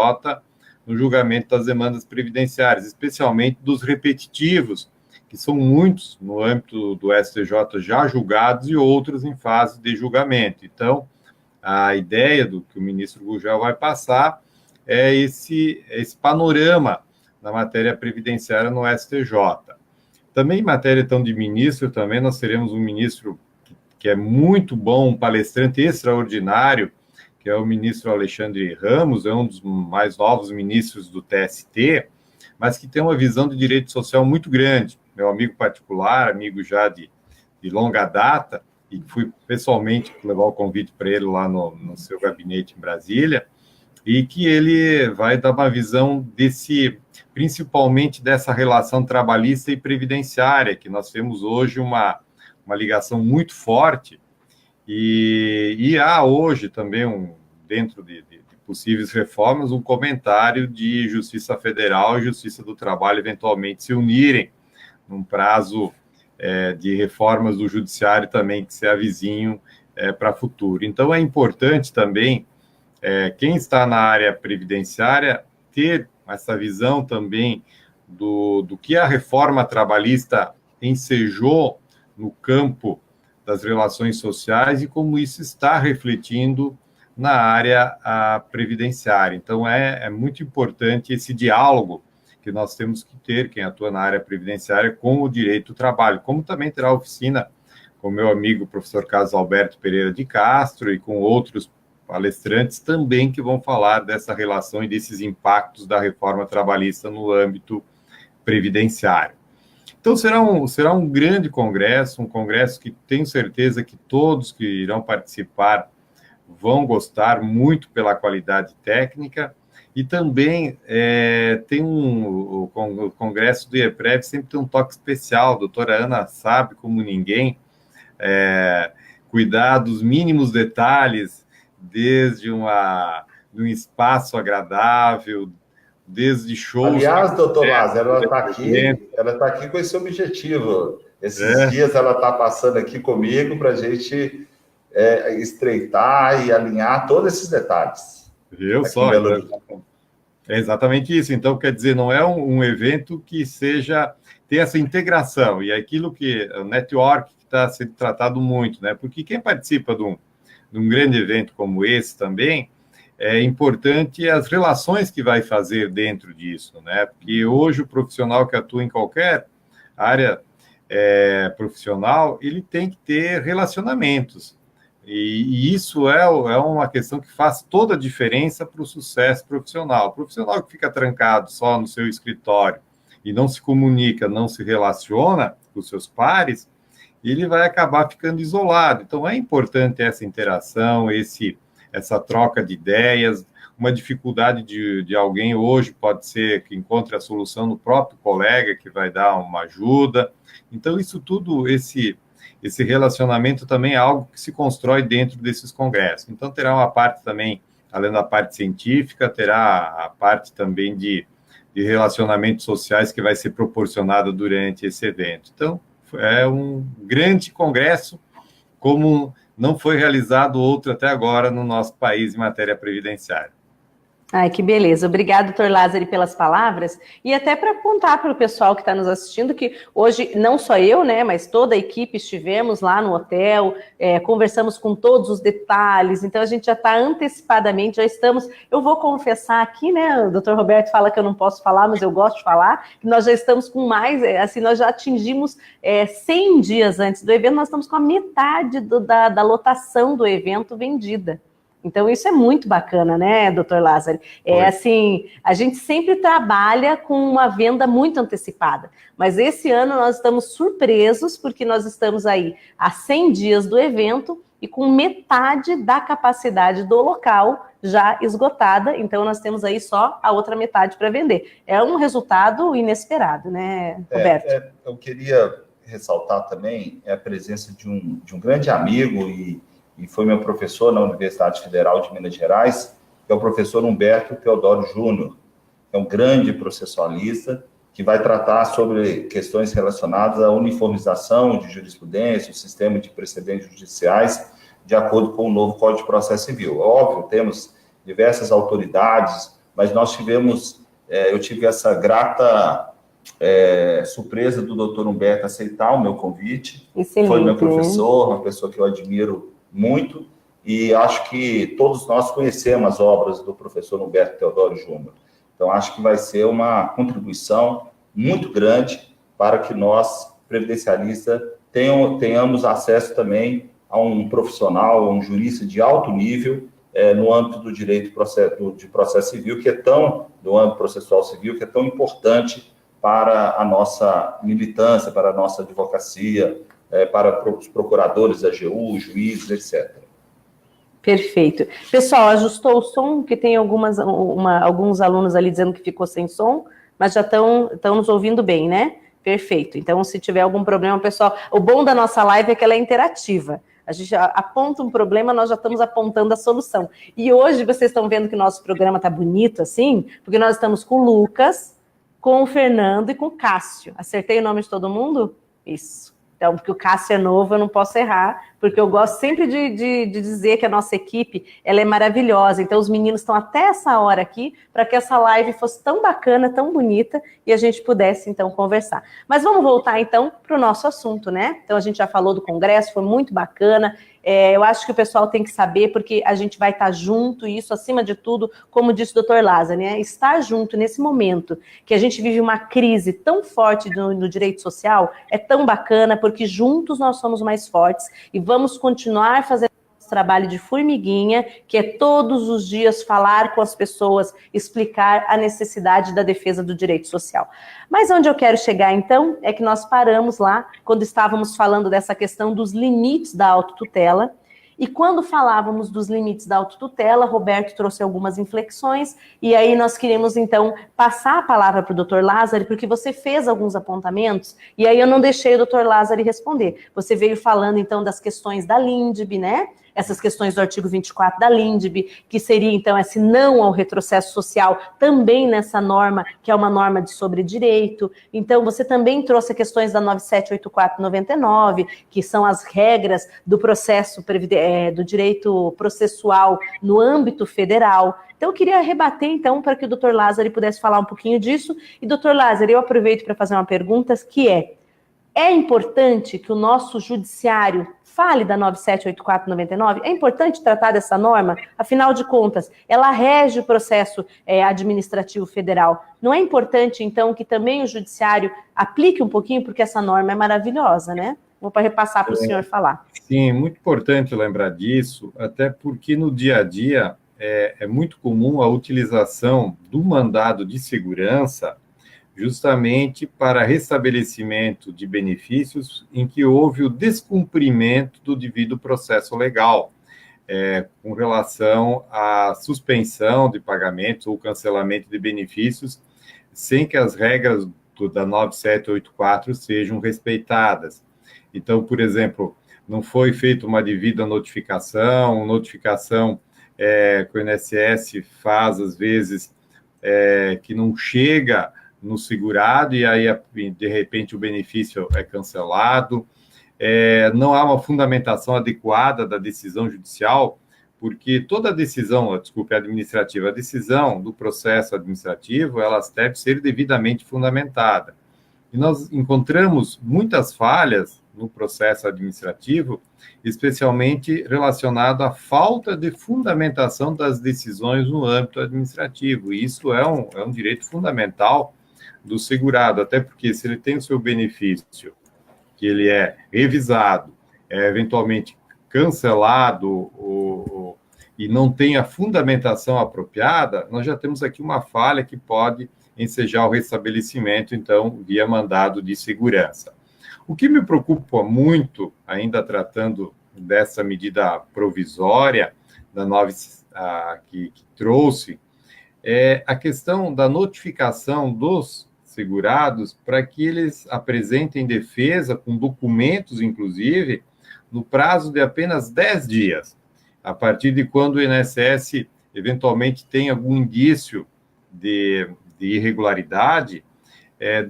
no julgamento das demandas previdenciárias, especialmente dos repetitivos, que são muitos no âmbito do STJ já julgados e outros em fase de julgamento. Então, a ideia do que o ministro Gurgel vai passar é esse panorama na matéria previdenciária no STJ. Também em matéria então de ministro, também nós teremos um ministro que é muito bom, um palestrante extraordinário, que é o ministro Alexandre Ramos, é um dos mais novos ministros do TST, mas que tem uma visão de direito social muito grande. Meu amigo particular, amigo já de longa data, e fui pessoalmente levar o convite para ele lá no seu gabinete em Brasília, e que ele vai dar uma visão principalmente dessa relação trabalhista e previdenciária, que nós temos hoje uma ligação muito forte, e há hoje também, dentro de possíveis reformas, um comentário de Justiça Federal e Justiça do Trabalho eventualmente se unirem num prazo de reformas do Judiciário também que se avizinham para o futuro. Então, é importante também quem está na área previdenciária ter essa visão também do que a reforma trabalhista ensejou no campo das relações sociais e como isso está refletindo na área previdenciária. Então, é muito importante esse diálogo que nós temos que ter, quem atua na área previdenciária, com o direito do trabalho, como também terá oficina com meu amigo professor Carlos Alberto Pereira de Castro e com outros palestrantes também que vão falar dessa relação e desses impactos da reforma trabalhista no âmbito previdenciário. Então, será um grande congresso, um congresso que tenho certeza que todos que irão participar vão gostar muito pela qualidade técnica, e também tem o congresso do IEPREV sempre tem um toque especial, a doutora Ana sabe como ninguém, cuidar dos mínimos detalhes, desde um espaço agradável, desde shows... Aliás, doutor Lázaro, ela está aqui com esse objetivo. Esses dias ela está passando aqui comigo para a gente estreitar e alinhar todos esses detalhes. Viu só? É exatamente isso. Então, quer dizer, não é um evento que tem essa integração, e é aquilo que o network que está sendo tratado muito, né? Porque quem participa de um grande evento como esse também, é importante as relações que vai fazer dentro disso, né? Porque hoje o profissional que atua em qualquer área profissional, ele tem que ter relacionamentos. E isso é uma questão que faz toda a diferença para o sucesso profissional. O profissional que fica trancado só no seu escritório e não se comunica, não se relaciona com os seus pares, ele vai acabar ficando isolado. Então, é importante essa interação, essa troca de ideias. Uma dificuldade de alguém hoje pode ser que encontre a solução no próprio colega, que vai dar uma ajuda. Então, isso tudo, esse relacionamento também é algo que se constrói dentro desses congressos. Então, terá uma parte também, além da parte científica, terá a parte também de relacionamentos sociais que vai ser proporcionada durante esse evento. Então, é um grande congresso, como não foi realizado outro até agora no nosso país em matéria previdenciária. Ai, que beleza. Obrigado, doutor Lázaro, pelas palavras. E até para contar para o pessoal que está nos assistindo que hoje, não só eu, né, mas toda a equipe estivemos lá no hotel, conversamos com todos os detalhes, então a gente já está antecipadamente, já estamos... Eu vou confessar aqui, né, o doutor Roberto fala que eu não posso falar, mas eu gosto de falar, que nós já estamos com mais, assim, nós já atingimos 100 dias antes do evento, nós estamos com a metade da lotação do evento vendida. Então, isso é muito bacana, né, doutor Lázaro? Assim, a gente sempre trabalha com uma venda muito antecipada, mas esse ano nós estamos surpresos, porque nós estamos aí há 100 dias do evento e com metade da capacidade do local já esgotada, então nós temos aí só a outra metade para vender. É um resultado inesperado, né, Roberto? Eu queria ressaltar também a presença de um grande amigo e foi meu professor na Universidade Federal de Minas Gerais, que é o professor Humberto Teodoro Júnior, que é um grande processualista, que vai tratar sobre questões relacionadas à uniformização de jurisprudência, o sistema de precedentes judiciais, de acordo com o novo Código de Processo Civil. Óbvio, temos diversas autoridades, mas nós eu tive essa grata surpresa do doutor Humberto aceitar o meu convite. Excelente. Foi meu professor, uma pessoa que eu admiro muito, e acho que todos nós conhecemos as obras do professor Humberto Teodoro Júnior. Então, acho que vai ser uma contribuição muito grande para que nós, previdencialistas, tenhamos acesso também a um profissional, a um jurista de alto nível no âmbito do direito de processo civil, do âmbito processual civil, que é tão importante para a nossa militância, para a nossa advocacia, para os procuradores da AGU, juízes, etc. Perfeito. Pessoal, ajustou o som, que tem alguns alunos ali dizendo que ficou sem som, mas já estão nos ouvindo bem, né? Perfeito. Então, se tiver algum problema, pessoal... O bom da nossa live é que ela é interativa. A gente aponta um problema, nós já estamos apontando a solução. E hoje, vocês estão vendo que o nosso programa está bonito, assim, porque nós estamos com o Lucas, com o Fernando e com o Cássio. Acertei o nome de todo mundo? Isso. Então, porque o Cássio é novo, eu não posso errar, porque eu gosto sempre de dizer que a nossa equipe, ela é maravilhosa, então os meninos estão até essa hora aqui, para que essa live fosse tão bacana, tão bonita, e a gente pudesse, então, conversar. Mas vamos voltar, então, para o nosso assunto, né? Então, a gente já falou do congresso, foi muito bacana. Eu acho que o pessoal tem que saber, porque a gente vai estar junto, e isso, acima de tudo, como disse o Dr. Lázaro, né? Estar junto nesse momento que a gente vive uma crise tão forte no direito social é tão bacana, porque juntos nós somos mais fortes e vamos continuar fazendo trabalho de formiguinha, que é todos os dias falar com as pessoas, explicar a necessidade da defesa do direito social. Mas onde eu quero chegar, então, é que nós paramos lá, quando estávamos falando dessa questão dos limites da autotutela, e quando falávamos dos limites da autotutela, Roberto trouxe algumas inflexões, e aí nós queremos, então, passar a palavra para o Dr. Lázaro, porque você fez alguns apontamentos, e aí eu não deixei o Dr. Lázaro responder. Você veio falando, então, das questões da LINDB, né? Essas questões do artigo 24 da LINDB, que seria, então, esse não ao retrocesso social, também nessa norma, que é uma norma de sobredireito. Então, você também trouxe questões da 9784/99, que são as regras do processo, do direito processual no âmbito federal. Então, eu queria rebater, então, para que o Dr. Lázaro pudesse falar um pouquinho disso. E, Dr. Lázaro, eu aproveito para fazer uma pergunta, que é importante que o nosso judiciário fale da 9784/99? É importante tratar dessa norma? Afinal de contas, ela rege o processo administrativo federal. Não é importante, então, que também o judiciário aplique um pouquinho, porque essa norma é maravilhosa, né? Vou para repassar para o senhor falar. Sim, muito importante lembrar disso, até porque no dia a dia é muito comum a utilização do mandado de segurança justamente para restabelecimento de benefícios em que houve o descumprimento do devido processo legal, com relação à suspensão de pagamentos ou cancelamento de benefícios, sem que as regras da 9784 sejam respeitadas. Então, por exemplo, não foi feita uma devida notificação que o INSS faz, às vezes, que não chega no segurado, e aí, de repente, o benefício é cancelado. Não há uma fundamentação adequada da decisão judicial, porque toda decisão, administrativa, a decisão do processo administrativo, ela deve ser devidamente fundamentada. E nós encontramos muitas falhas no processo administrativo, especialmente relacionado à falta de fundamentação das decisões no âmbito administrativo. E isso é um direito fundamental do segurado, até porque se ele tem o seu benefício, que ele é revisado, eventualmente cancelado e não tem a fundamentação apropriada, nós já temos aqui uma falha que pode ensejar o restabelecimento, então, via mandado de segurança. O que me preocupa muito, ainda tratando dessa medida provisória que trouxe, é a questão da notificação dos segurados para que eles apresentem defesa com documentos, inclusive, no prazo de apenas 10 dias, a partir de quando o INSS eventualmente tem algum indício de irregularidade,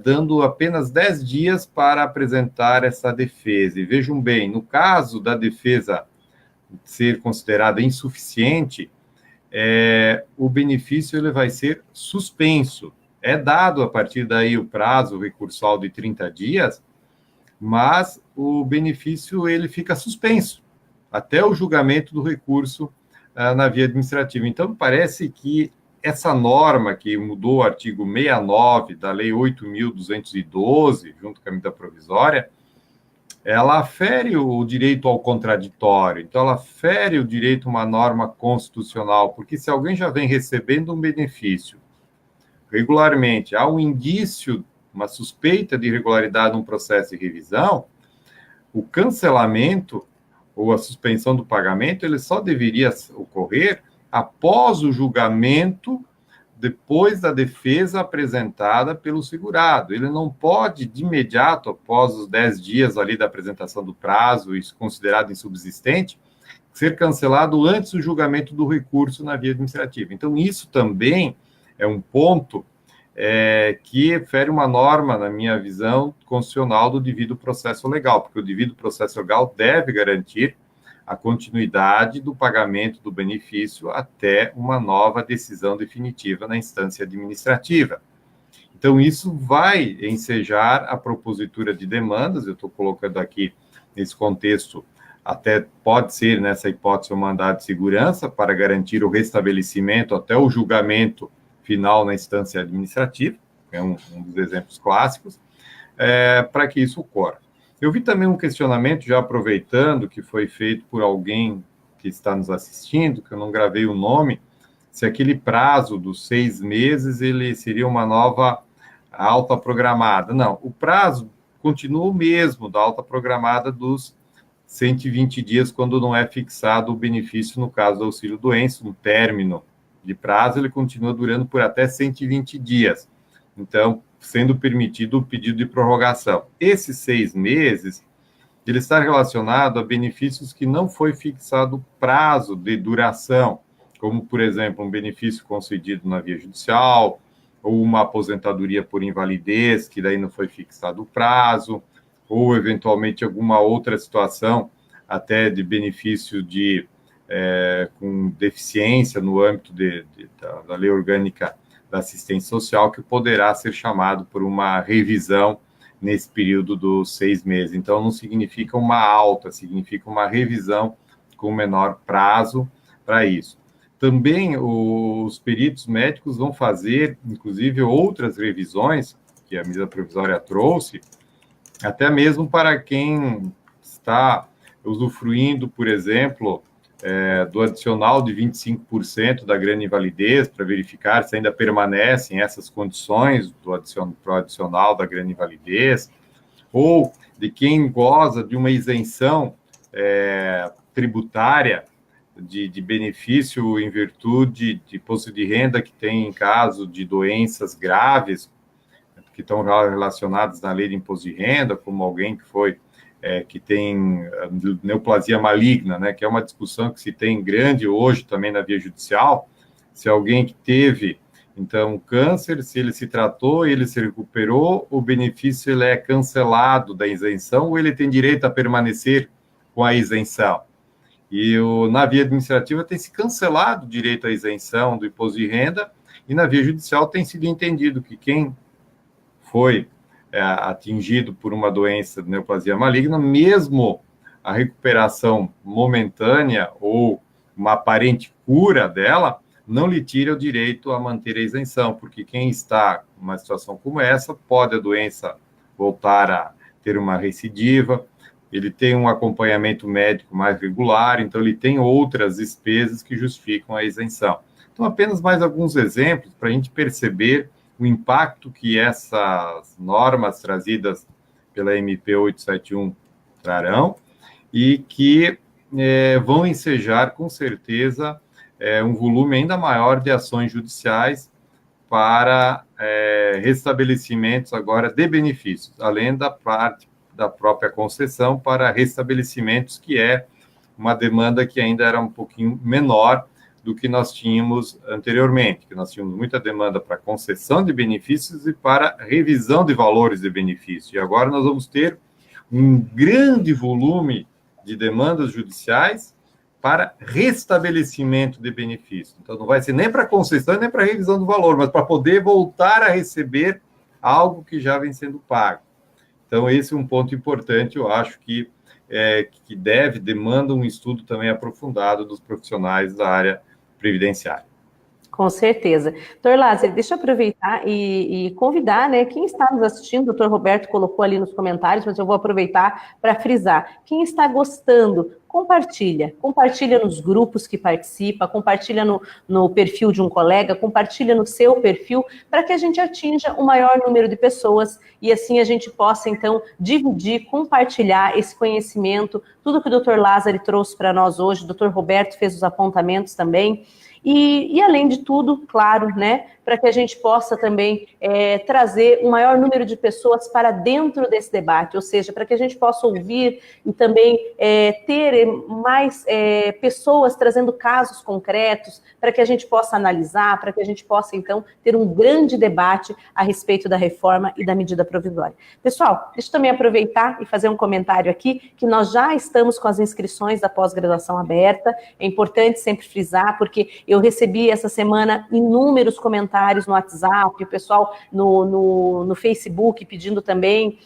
dando apenas 10 dias para apresentar essa defesa. E vejam bem, no caso da defesa ser considerada insuficiente, o benefício ele vai ser suspenso. É dado a partir daí o prazo recursal de 30 dias, mas o benefício ele fica suspenso até o julgamento do recurso na via administrativa. Então, parece que essa norma que mudou o artigo 69 da Lei 8.212, junto com a medida provisória, ela fere o direito ao contraditório. Então, ela fere o direito a uma norma constitucional, porque se alguém já vem recebendo um benefício regularmente, há um indício, uma suspeita de irregularidade num processo de revisão, o cancelamento ou a suspensão do pagamento, ele só deveria ocorrer após o julgamento, depois da defesa apresentada pelo segurado. Ele não pode, de imediato, após os 10 dias ali da apresentação do prazo, isso considerado insubsistente, ser cancelado antes do julgamento do recurso na via administrativa. Então, isso também é um ponto que fere uma norma, na minha visão, constitucional do devido processo legal, porque o devido processo legal deve garantir a continuidade do pagamento do benefício até uma nova decisão definitiva na instância administrativa. Então, isso vai ensejar a propositura de demandas, eu estou colocando aqui nesse contexto, até pode ser, nessa hipótese, um mandado de segurança para garantir o restabelecimento até o julgamento final na instância administrativa, é um dos exemplos clássicos, para que isso ocorra. Eu vi também um questionamento, já aproveitando, que foi feito por alguém que está nos assistindo, que eu não gravei o nome, se aquele prazo dos 6 meses, ele seria uma nova alta programada. Não, o prazo continua o mesmo da alta programada dos 120 dias, quando não é fixado o benefício, no caso do auxílio-doença, um término de prazo, ele continua durando por até 120 dias. Então, sendo permitido o pedido de prorrogação. Esses 6 meses, ele está relacionado a benefícios que não foi fixado prazo de duração, como, por exemplo, um benefício concedido na via judicial, ou uma aposentadoria por invalidez, que daí não foi fixado o prazo, ou, eventualmente, alguma outra situação, até de benefício com deficiência no âmbito da lei orgânica da assistência social, que poderá ser chamado por uma revisão nesse período dos 6 meses. Então, não significa uma alta, significa uma revisão com menor prazo para isso. Também os peritos médicos vão fazer, inclusive, outras revisões, que a medida provisória trouxe, até mesmo para quem está usufruindo, por exemplo, do adicional de 25% da grande invalidez, para verificar se ainda permanecem essas condições do adicional da grande invalidez, ou de quem goza de uma isenção tributária de benefício em virtude de imposto de renda que tem em caso de doenças graves, que estão relacionadas na lei de imposto de renda, como alguém que tem neoplasia maligna, né, que é uma discussão que se tem grande hoje também na via judicial, se alguém que teve, então, câncer, se ele se tratou, ele se recuperou, o benefício ele é cancelado da isenção ou ele tem direito a permanecer com a isenção. E na via administrativa tem se cancelado o direito à isenção do imposto de renda e na via judicial tem sido entendido que quem foi atingido por uma doença de neoplasia maligna, mesmo a recuperação momentânea ou uma aparente cura dela, não lhe tira o direito a manter a isenção, porque quem está numa situação como essa, pode a doença voltar a ter uma recidiva, ele tem um acompanhamento médico mais regular, então ele tem outras despesas que justificam a isenção. Então, apenas mais alguns exemplos para a gente perceber o impacto que essas normas trazidas pela MP 871 trarão e que vão ensejar, com certeza, um volume ainda maior de ações judiciais para restabelecimentos agora de benefícios, além da parte da própria concessão para restabelecimentos, que é uma demanda que ainda era um pouquinho menor do que nós tínhamos anteriormente, que nós tínhamos muita demanda para concessão de benefícios e para revisão de valores de benefício. E agora nós vamos ter um grande volume de demandas judiciais para restabelecimento de benefício. Então, não vai ser nem para concessão nem para revisão do valor, mas para poder voltar a receber algo que já vem sendo pago. Então, esse é um ponto importante, eu acho que demanda um estudo também aprofundado dos profissionais da área previdenciária. Com certeza. Doutor Lázaro, deixa eu aproveitar e convidar, né, quem está nos assistindo, o doutor Roberto colocou ali nos comentários, mas eu vou aproveitar para frisar. Quem está gostando, compartilha nos grupos que participa, compartilha no perfil de um colega, compartilha no seu perfil, para que a gente atinja o maior número de pessoas e assim a gente possa, então, dividir, compartilhar esse conhecimento, tudo que o doutor Lázaro trouxe para nós hoje, o doutor Roberto fez os apontamentos também. E além de tudo, claro, né, para que a gente possa também trazer um maior número de pessoas para dentro desse debate, ou seja, para que a gente possa ouvir e também ter mais pessoas trazendo casos concretos, para que a gente possa analisar, para que a gente possa, então, ter um grande debate a respeito da reforma e da medida provisória. Pessoal, deixa eu também aproveitar e fazer um comentário aqui, que nós já estamos com as inscrições da pós-graduação aberta. É importante sempre frisar, porque eu recebi essa semana inúmeros comentários no WhatsApp, o pessoal no Facebook pedindo também.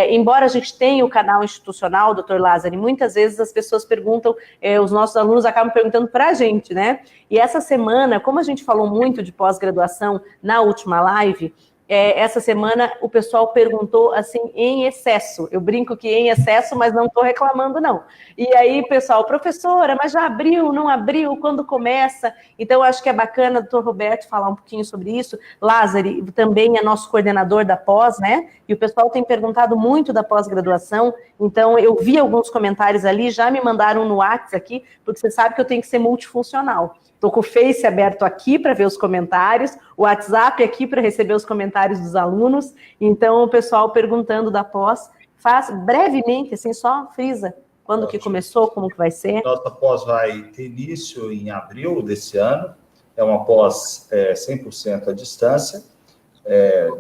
Embora a gente tenha o canal institucional, doutor Lázaro, muitas vezes as pessoas perguntam, os nossos alunos acabam perguntando para a gente, né? E essa semana, como a gente falou muito de pós-graduação na última live, essa semana o pessoal perguntou assim, em excesso. Eu brinco que em excesso, mas não estou reclamando, não. E aí, pessoal, professora, mas já abriu, não abriu, quando começa? Então, acho que é bacana o doutor Roberto falar um pouquinho sobre isso. Lázaro também é nosso coordenador da pós, né? E o pessoal tem perguntado muito da pós-graduação. Então, eu vi alguns comentários ali, já me mandaram no WhatsApp aqui, porque você sabe que eu tenho que ser multifuncional. Estou com o Face aberto aqui para ver os comentários, o WhatsApp aqui para receber os comentários dos alunos. Então, o pessoal perguntando da pós, faz brevemente, assim, só frisa, quando que começou, como que vai ser. Nossa pós vai ter início em abril desse ano, é uma pós 100% à distância,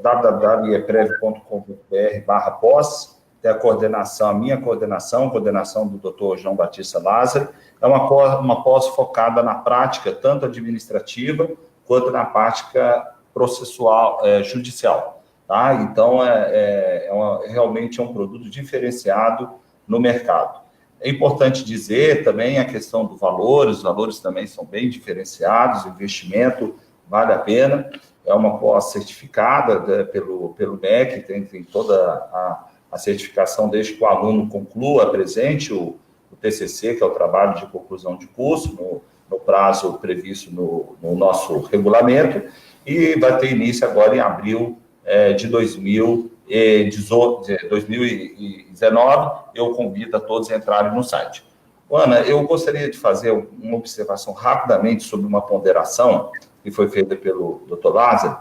www.eprev.com.br/pós, tem a coordenação, a minha coordenação do Dr. João Batista Lázaro. É uma pós focada na prática, tanto administrativa, quanto na prática processual, judicial. Tá? Então, realmente é um produto diferenciado no mercado. É importante dizer também a questão do valor, os valores também são bem diferenciados, o investimento vale a pena. É uma pós certificada pelo MEC, tem toda a certificação desde que o aluno conclua, apresente o TCC, que é o trabalho de conclusão de curso, no prazo previsto no nosso regulamento, e vai ter início agora em abril de 2019. Eu convido a todos a entrarem no site. Ana, eu gostaria de fazer uma observação rapidamente sobre uma ponderação que foi feita pelo Dr. Lázaro,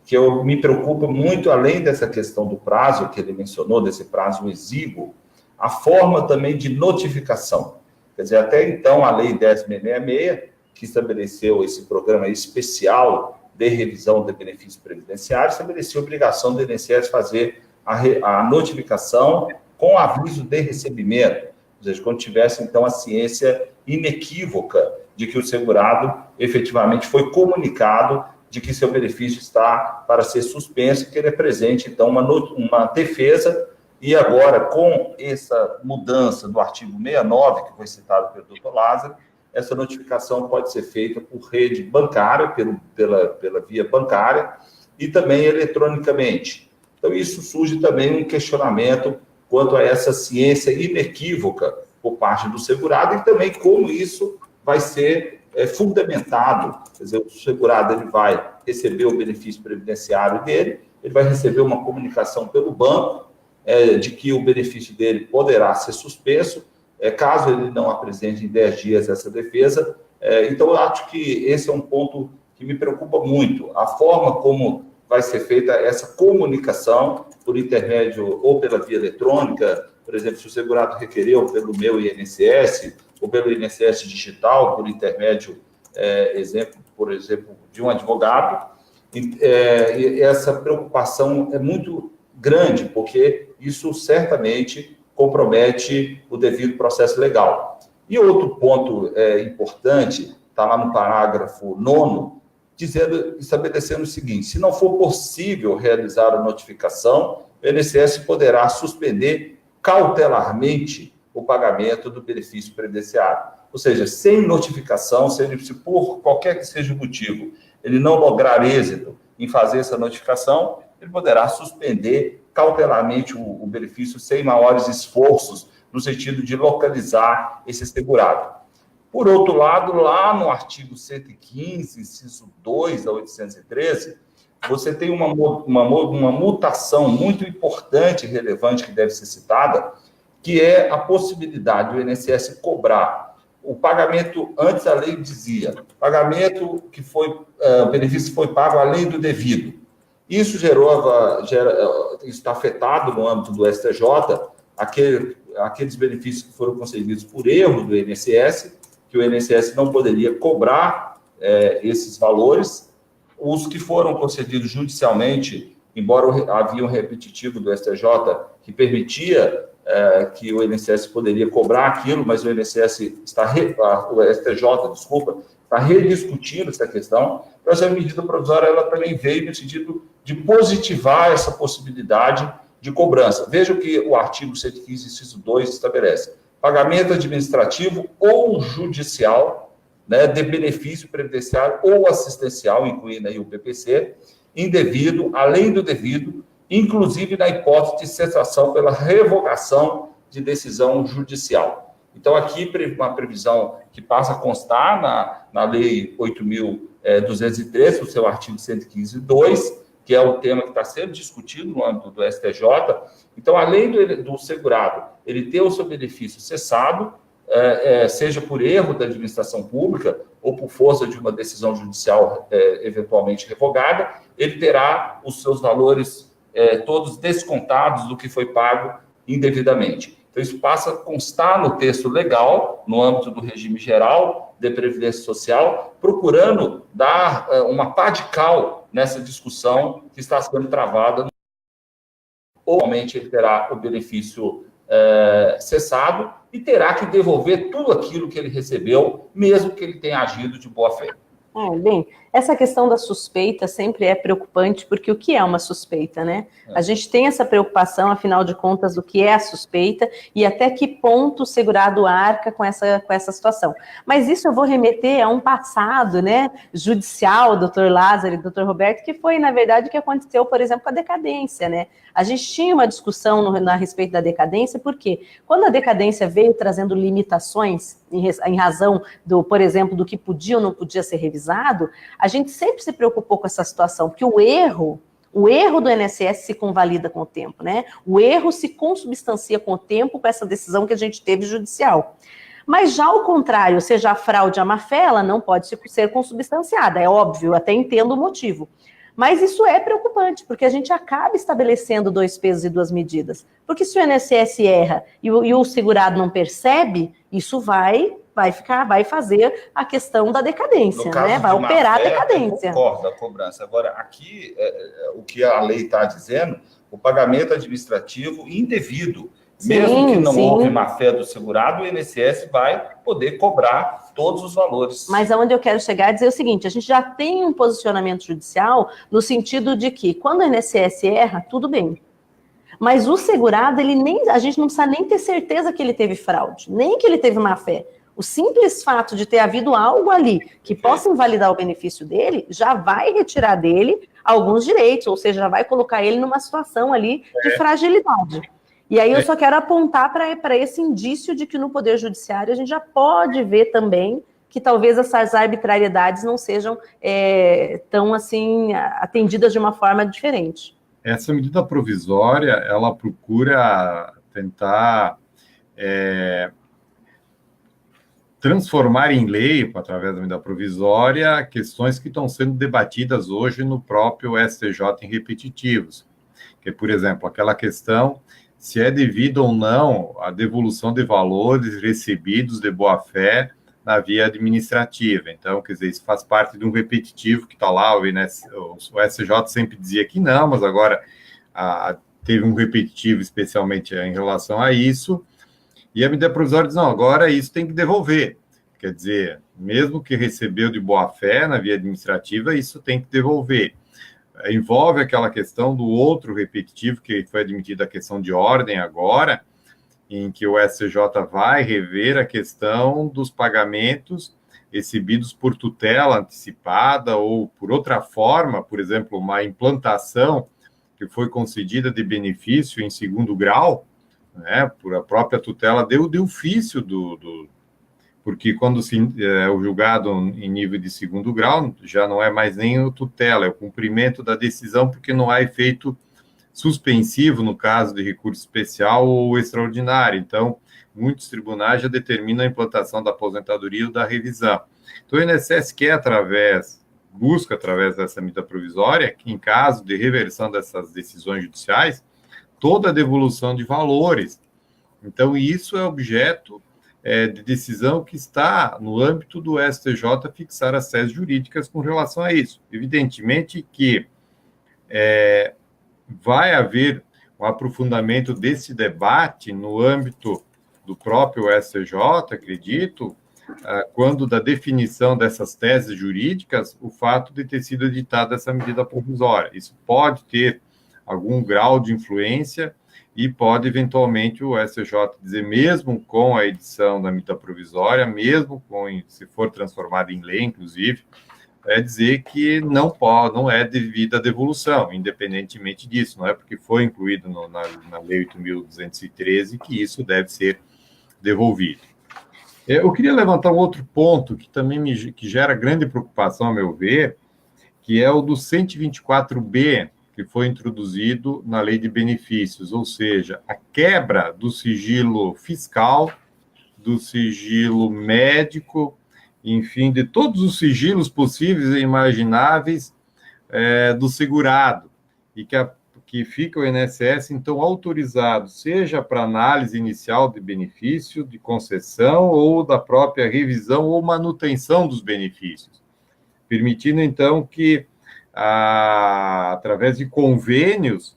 que eu me preocupo muito, além dessa questão do prazo que ele mencionou, desse prazo exíguo, a forma também de notificação. Quer dizer, até então, a Lei 10.666, que estabeleceu esse programa especial de revisão de benefícios previdenciários, estabeleceu a obrigação do INSS fazer a notificação com aviso de recebimento, ou seja, quando tivesse, então, a ciência inequívoca de que o segurado efetivamente foi comunicado de que seu benefício está para ser suspenso, que ele apresente, então, uma defesa. E agora, com essa mudança do artigo 69, que foi citado pelo Dr. Lázaro, essa notificação pode ser feita por rede bancária, pela via bancária, e também eletronicamente. Então, isso surge também um questionamento quanto a essa ciência inequívoca por parte do segurado e também como isso vai ser fundamentado. Quer dizer, o segurado ele vai receber o benefício previdenciário dele, ele vai receber uma comunicação pelo banco de que o benefício dele poderá ser suspenso, caso ele não apresente em 10 dias essa defesa. Então, eu acho que esse é um ponto que me preocupa muito, a forma como vai ser feita essa comunicação por intermédio ou pela via eletrônica, por exemplo, se o segurado requereu pelo meu INSS ou pelo INSS digital, por intermédio, por exemplo, de um advogado, e essa preocupação é muito grande, porque isso certamente compromete o devido processo legal. E outro ponto importante, está lá no parágrafo 9º, estabelecendo o seguinte: se não for possível realizar a notificação, o INSS poderá suspender cautelarmente o pagamento do benefício previdenciário. Ou seja, sem notificação, se por qualquer que seja o motivo, ele não lograr êxito em fazer essa notificação, ele poderá suspender cautelarmente o benefício sem maiores esforços, no sentido de localizar esse segurado. Por outro lado, lá no artigo 115, inciso 2 a 813, você tem uma mutação muito importante e relevante que deve ser citada, que é a possibilidade do INSS cobrar o pagamento, antes a lei dizia, pagamento que foi, o benefício foi pago além do devido. Isso está afetado no âmbito do STJ, aqueles benefícios que foram concedidos por erro do INSS, que o INSS não poderia cobrar esses valores, os que foram concedidos judicialmente, embora havia um repetitivo do STJ que permitia que o INSS poderia cobrar aquilo, mas o STJ, está rediscutindo essa questão. Então, essa medida provisória, ela também veio no sentido de positivar essa possibilidade de cobrança. Veja o que o artigo 115, inciso 2, estabelece. Pagamento administrativo ou judicial, né, de benefício previdenciário ou assistencial, incluindo aí o PPC, indevido, além do devido, inclusive na hipótese de cessação pela revogação de decisão judicial. Então, aqui, uma previsão que passa a constar na Lei 8.203, o seu artigo 115.2, que é o tema que está sendo discutido no âmbito do STJ. Então, além do segurado ele ter o seu benefício cessado, seja por erro da administração pública ou por força de uma decisão judicial eventualmente revogada, ele terá os seus valores todos descontados do que foi pago indevidamente. Então, isso passa a constar no texto legal, no âmbito do regime geral de previdência social, procurando dar uma pá de cal nessa discussão que está sendo travada. Ou, realmente, ele terá o benefício cessado e terá que devolver tudo aquilo que ele recebeu, mesmo que ele tenha agido de boa fé. Bem, essa questão da suspeita sempre é preocupante, porque o que é uma suspeita, né? A gente tem essa preocupação, afinal de contas, do que é a suspeita e até que ponto o segurado arca com essa situação. Mas isso eu vou remeter a um passado, né, judicial, doutor Lázaro e doutor Roberto, que foi, na verdade, o que aconteceu, por exemplo, com a decadência, né? A gente tinha uma discussão a respeito da decadência, porque quando a decadência veio trazendo limitações em razão por exemplo, do que podia ou não podia ser revisado, a gente sempre se preocupou com essa situação, porque o erro do INSS se convalida com o tempo, né? O erro se consubstancia com o tempo com essa decisão que a gente teve judicial. Mas já ao contrário, ou seja, a fraude, a má-fé, ela não pode ser consubstanciada, é óbvio, até entendo o motivo. Mas isso é preocupante, porque a gente acaba estabelecendo 2 pesos e 2 medidas. Porque se o INSS erra e o segurado não percebe, isso vai fazer a questão da decadência, né? Vai operar a decadência. Eu concordo da cobrança. Agora, aqui, o que a lei está dizendo, o pagamento administrativo indevido. Mesmo que não houve má-fé do segurado, o INSS vai poder cobrar todos os valores. Mas aonde eu quero chegar é dizer o seguinte, a gente já tem um posicionamento judicial no sentido de que, quando o INSS erra, tudo bem. Mas o segurado, a gente não precisa nem ter certeza que ele teve fraude, nem que ele teve má-fé. O simples fato de ter havido algo ali que possa invalidar o benefício dele, já vai retirar dele alguns direitos, ou seja, já vai colocar ele numa situação ali de fragilidade. E aí eu só quero apontar para esse indício de que no Poder Judiciário a gente já pode ver também que talvez essas arbitrariedades não sejam tão assim atendidas de uma forma diferente. Essa medida provisória, ela procura tentar transformar em lei, através da medida provisória, questões que estão sendo debatidas hoje no próprio STJ em repetitivos. Que, por exemplo, aquela questão se é devido ou não a devolução de valores recebidos de boa-fé na via administrativa. Então, quer dizer, isso faz parte de um repetitivo que está lá, o STJ sempre dizia que não, mas agora teve um repetitivo especialmente em relação a isso, e a medida provisória diz, não, agora isso tem que devolver. Quer dizer, mesmo que recebeu de boa-fé na via administrativa, isso tem que devolver. Envolve aquela questão do outro repetitivo, que foi admitida a questão de ordem agora, em que o STJ vai rever a questão dos pagamentos recebidos por tutela antecipada ou por outra forma, por exemplo, uma implantação que foi concedida de benefício em 2º grau, né, por a própria tutela de ofício porque quando o julgado em nível de 2º grau, já não é mais nem o tutela, é o cumprimento da decisão, porque não há efeito suspensivo no caso de recurso especial ou extraordinário. Então, muitos tribunais já determinam a implantação da aposentadoria ou da revisão. Então, o INSS busca, através dessa medida provisória, que em caso de reversão dessas decisões judiciais, toda a devolução de valores. Então, isso é objeto de decisão que está no âmbito do STJ fixar as teses jurídicas com relação a isso. Evidentemente que vai haver um aprofundamento desse debate no âmbito do próprio STJ, acredito, quando da definição dessas teses jurídicas, o fato de ter sido editada essa medida provisória. Isso pode ter algum grau de influência e pode, eventualmente, o STJ dizer, mesmo com a edição da medida provisória, mesmo se for transformada em lei, inclusive, dizer que não é devida a devolução, independentemente disso, não é porque foi incluído na Lei 8.213 que isso deve ser devolvido. Eu queria levantar um outro ponto que também que gera grande preocupação, a meu ver, que é o do 124B, que foi introduzido na Lei de Benefícios, ou seja, a quebra do sigilo fiscal, do sigilo médico, enfim, de todos os sigilos possíveis e imagináveis do segurado, e que fica o INSS, então, autorizado, seja para análise inicial de benefício, de concessão, ou da própria revisão ou manutenção dos benefícios, permitindo, então, que, através de convênios,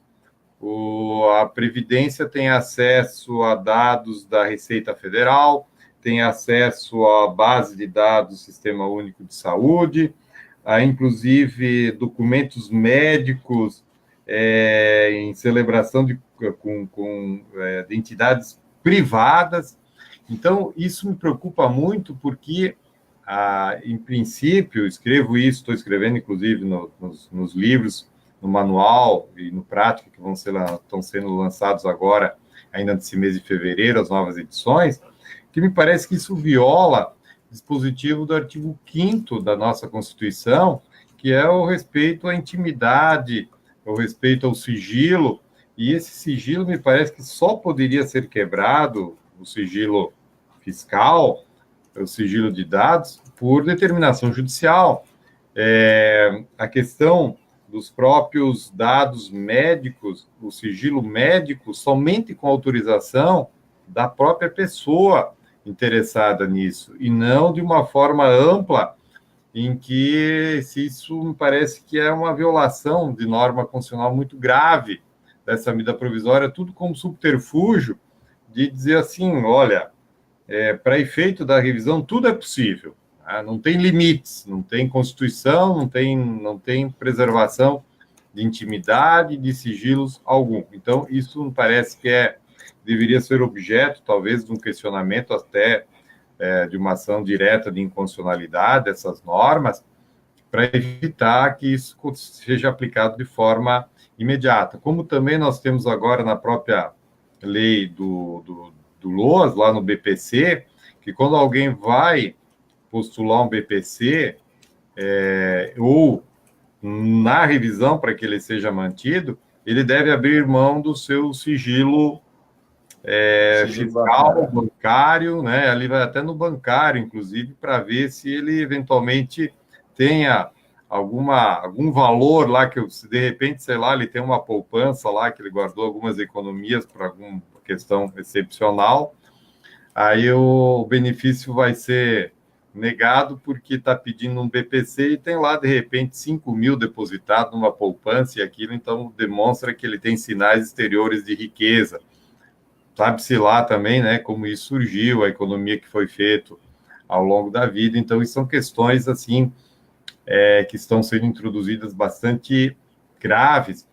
a Previdência tenha acesso a dados da Receita Federal, tem acesso à base de dados do Sistema Único de Saúde, a, inclusive, documentos médicos em celebração de entidades privadas. Então, isso me preocupa muito porque, em princípio, estou escrevendo, inclusive, nos livros, no manual e no prático, que estão sendo lançados agora, ainda nesse mês de fevereiro, as novas edições, que me parece que isso viola o dispositivo do artigo 5º da nossa Constituição, que é o respeito à intimidade, o respeito ao sigilo, e esse sigilo me parece que só poderia ser quebrado, o sigilo fiscal, o sigilo de dados, por determinação judicial. A questão dos próprios dados médicos, o sigilo médico, somente com autorização da própria pessoa interessada nisso, e não de uma forma ampla, em que isso me parece que é uma violação de norma constitucional muito grave dessa medida provisória, tudo como subterfúgio de dizer assim, olha, para efeito da revisão, tudo é possível, tá? Não tem limites, não tem Constituição, não tem preservação de intimidade, de sigilos algum. Então, isso me parece que deveria ser objeto, talvez, de um questionamento até de uma ação direta de inconstitucionalidade dessas normas, para evitar que isso seja aplicado de forma imediata. Como também nós temos agora na própria lei do LOAS, lá no BPC, que quando alguém vai postular um BPC, ou na revisão para que ele seja mantido, ele deve abrir mão do seu sigilo fiscal, bancário, né? Ali vai até no bancário, inclusive, para ver se ele eventualmente tenha algum valor lá, que de repente, sei lá, ele tem uma poupança lá, que ele guardou algumas economias para alguma questão excepcional, aí o benefício vai ser negado porque está pedindo um BPC e tem lá, de repente, 5 mil depositado numa poupança e aquilo, então demonstra que ele tem sinais exteriores de riqueza. Sabe-se lá também, né, como isso surgiu, a economia que foi feita ao longo da vida. Então, isso são questões, assim, que estão sendo introduzidas bastante graves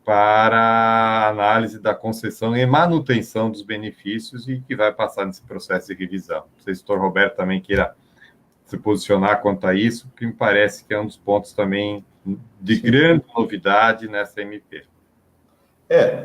para a análise da concessão e manutenção dos benefícios e que vai passar nesse processo de revisão. Não sei se o doutor Roberto também queira se posicionar quanto a isso, que me parece que é um dos pontos também de grande novidade nessa MP.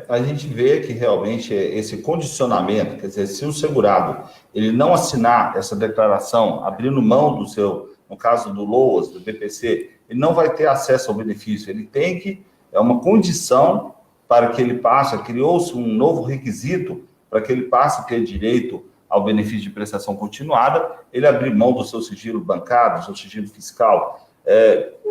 A gente vê que realmente esse condicionamento, quer dizer, se o segurado ele não assinar essa declaração, abrindo mão do seu, no caso do LOAS, do BPC, ele não vai ter acesso ao benefício, ele tem que, é uma condição para que ele passe, criou-se um novo requisito para que ele passe a ter direito ao benefício de prestação continuada, ele abrir mão do seu sigilo bancário, do seu sigilo fiscal.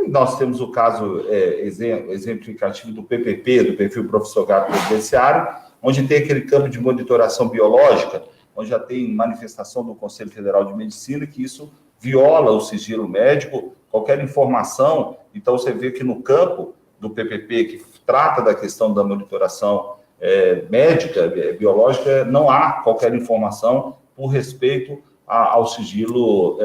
Nós temos o caso exemplificativo do PPP, do perfil profissional previdenciário, onde tem aquele campo de monitoração biológica, onde já tem manifestação do Conselho Federal de Medicina, que isso viola o sigilo médico, qualquer informação. Então, você vê que no campo do PPP, que trata da questão da monitoração médica, biológica, não há qualquer informação por respeito ao sigilo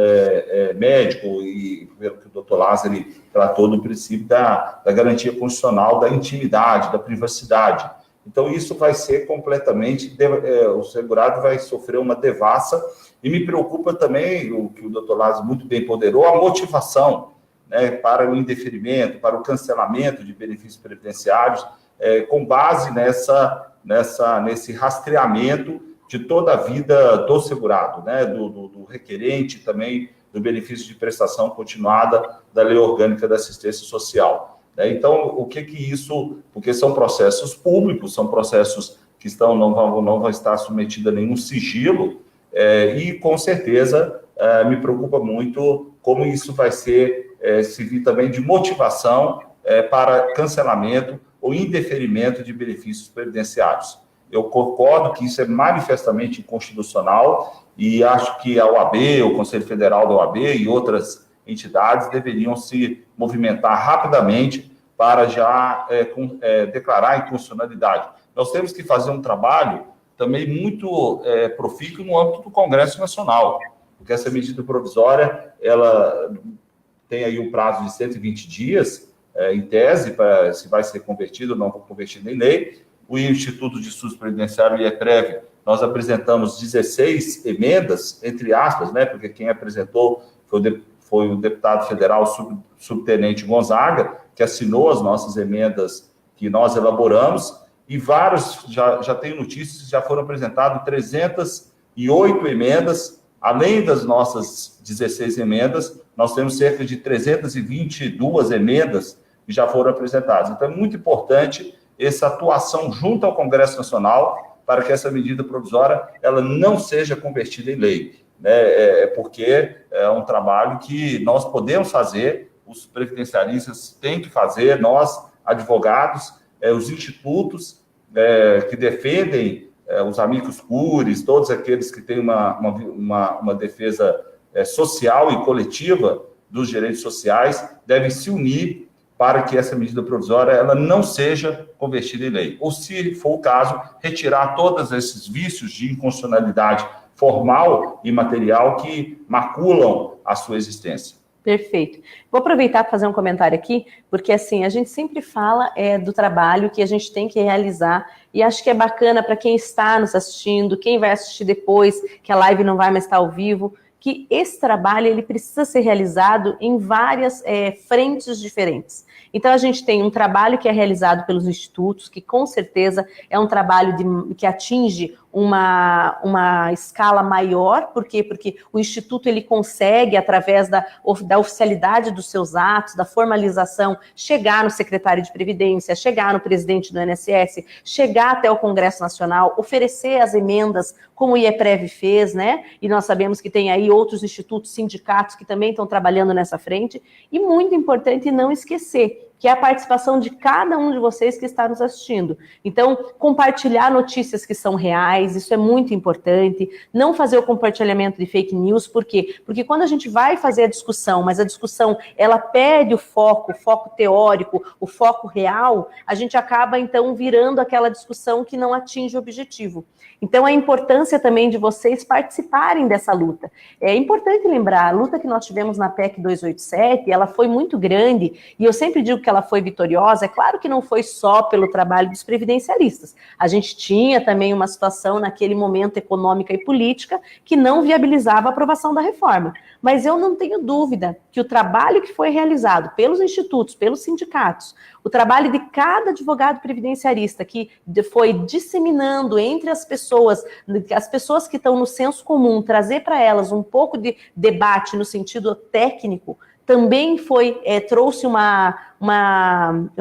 médico, e pelo que o doutor Lázaro tratou do princípio da garantia constitucional da intimidade, da privacidade. Então, isso vai ser completamente, o segurado vai sofrer uma devassa, e me preocupa também, o que o doutor Lázaro muito bem ponderou, a motivação, né, para o indeferimento, para o cancelamento de benefícios previdenciários, com base nesse rastreamento de toda a vida do segurado, né, do requerente também, do benefício de prestação continuada da Lei Orgânica da Assistência Social. Então, o que isso... Porque são processos públicos, são processos que não vão estar submetidos a nenhum sigilo, e, com certeza, me preocupa muito como isso vai servir também de motivação para cancelamento ou indeferimento de benefícios previdenciários. Eu concordo que isso é manifestamente inconstitucional e acho que a OAB, o Conselho Federal da OAB e outras entidades deveriam se movimentar rapidamente para já declarar a inconstitucionalidade. Nós temos que fazer um trabalho também muito profícuo no âmbito do Congresso Nacional, porque essa medida provisória, ela tem aí um prazo de 120 dias, em tese, para se vai ser convertido ou não convertido em lei. O Instituto de Estudos Previdenciários, o IEPREV, nós apresentamos 16 emendas, entre aspas, né, porque quem apresentou foi o deputado federal subtenente Gonzaga, que assinou as nossas emendas que nós elaboramos, e vários, já tem notícias que já foram apresentadas 308 emendas, além das nossas 16 emendas, nós temos cerca de 322 emendas que já foram apresentadas. Então, é muito importante essa atuação junto ao Congresso Nacional para que essa medida provisória ela não seja convertida em lei, né? Porque é um trabalho que nós podemos fazer, os previdenciaristas têm que fazer, nós, advogados, os institutos que defendem os amicus curiae, todos aqueles que têm uma defesa social e coletiva dos direitos sociais, devem se unir para que essa medida provisória ela não seja convertida em lei. Ou, se for o caso, retirar todos esses vícios de inconstitucionalidade formal e material que maculam a sua existência. Perfeito. Vou aproveitar para fazer um comentário aqui, porque assim, a gente sempre fala do trabalho que a gente tem que realizar, e acho que é bacana para quem está nos assistindo, quem vai assistir depois, que a live não vai mais estar ao vivo, que esse trabalho ele precisa ser realizado em várias frentes diferentes. Então, a gente tem um trabalho que é realizado pelos institutos, que com certeza é um trabalho que atinge uma escala maior. Por quê? Porque o Instituto ele consegue, através da oficialidade dos seus atos, da formalização, chegar no secretário de Previdência, chegar no presidente do INSS, chegar até o Congresso Nacional, oferecer as emendas, como o IEPREV fez, né? E nós sabemos que tem aí outros institutos, sindicatos que também estão trabalhando nessa frente. E muito importante não esquecer que é a participação de cada um de vocês que está nos assistindo. Então, compartilhar notícias que são reais, isso é muito importante. Não fazer o compartilhamento de fake news, por quê? Porque quando a gente vai fazer a discussão, mas a discussão, ela perde o foco teórico, o foco real, a gente acaba, então, virando aquela discussão que não atinge o objetivo. Então, a importância também de vocês participarem dessa luta. É importante lembrar, a luta que nós tivemos na PEC 287, ela foi muito grande, e eu sempre digo que ela foi vitoriosa. É claro que não foi só pelo trabalho dos previdenciaristas. A gente tinha também uma situação naquele momento econômica e política que não viabilizava a aprovação da reforma. Mas eu não tenho dúvida que o trabalho que foi realizado pelos institutos, pelos sindicatos, o trabalho de cada advogado previdenciarista que foi disseminando entre as pessoas que estão no senso comum, trazer para elas um pouco de debate no sentido técnico, também trouxe como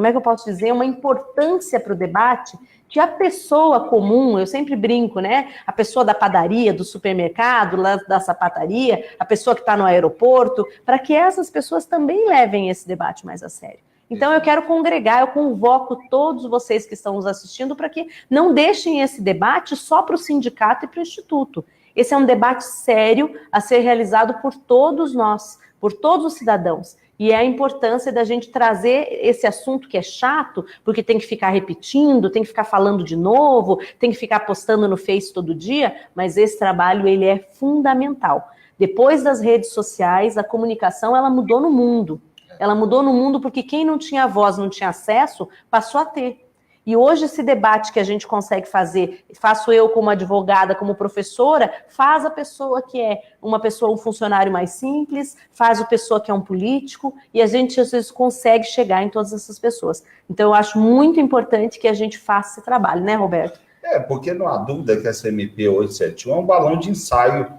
é que eu posso dizer, uma importância para o debate, que a pessoa comum, eu sempre brinco, né? A pessoa da padaria, do supermercado, da sapataria, a pessoa que está no aeroporto, para que essas pessoas também levem esse debate mais a sério. Então, eu quero congregar, eu convoco todos vocês que estão nos assistindo para que não deixem esse debate só para o sindicato e para o Instituto. Esse é um debate sério a ser realizado por todos nós, por todos os cidadãos. E é a importância da gente trazer esse assunto que é chato, porque tem que ficar repetindo, tem que ficar falando de novo, tem que ficar postando no Face todo dia, mas esse trabalho ele é fundamental. Depois das redes sociais, a comunicação ela mudou no mundo. Ela mudou no mundo porque quem não tinha voz, não tinha acesso, passou a ter. E hoje esse debate que a gente consegue fazer, faço eu como advogada, como professora, faz a pessoa que é um funcionário mais simples, faz a pessoa que é um político, e a gente às vezes consegue chegar em todas essas pessoas. Então eu acho muito importante que a gente faça esse trabalho, né, Roberto? Porque não há dúvida que essa MP 871 é um balão de ensaio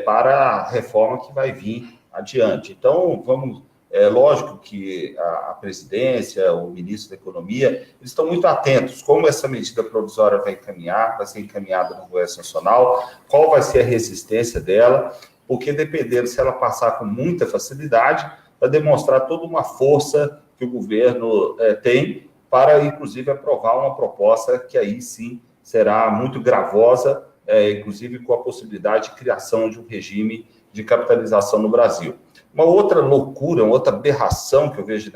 para a reforma que vai vir adiante. Então, é lógico que a presidência, o ministro da Economia, eles estão muito atentos como essa medida provisória vai ser encaminhada no Congresso Nacional, qual vai ser a resistência dela, porque dependendo se ela passar com muita facilidade, vai demonstrar toda uma força que o governo tem para, inclusive, aprovar uma proposta que aí sim será muito gravosa, inclusive com a possibilidade de criação de um regime de capitalização no Brasil. Uma outra loucura, uma outra aberração que eu vejo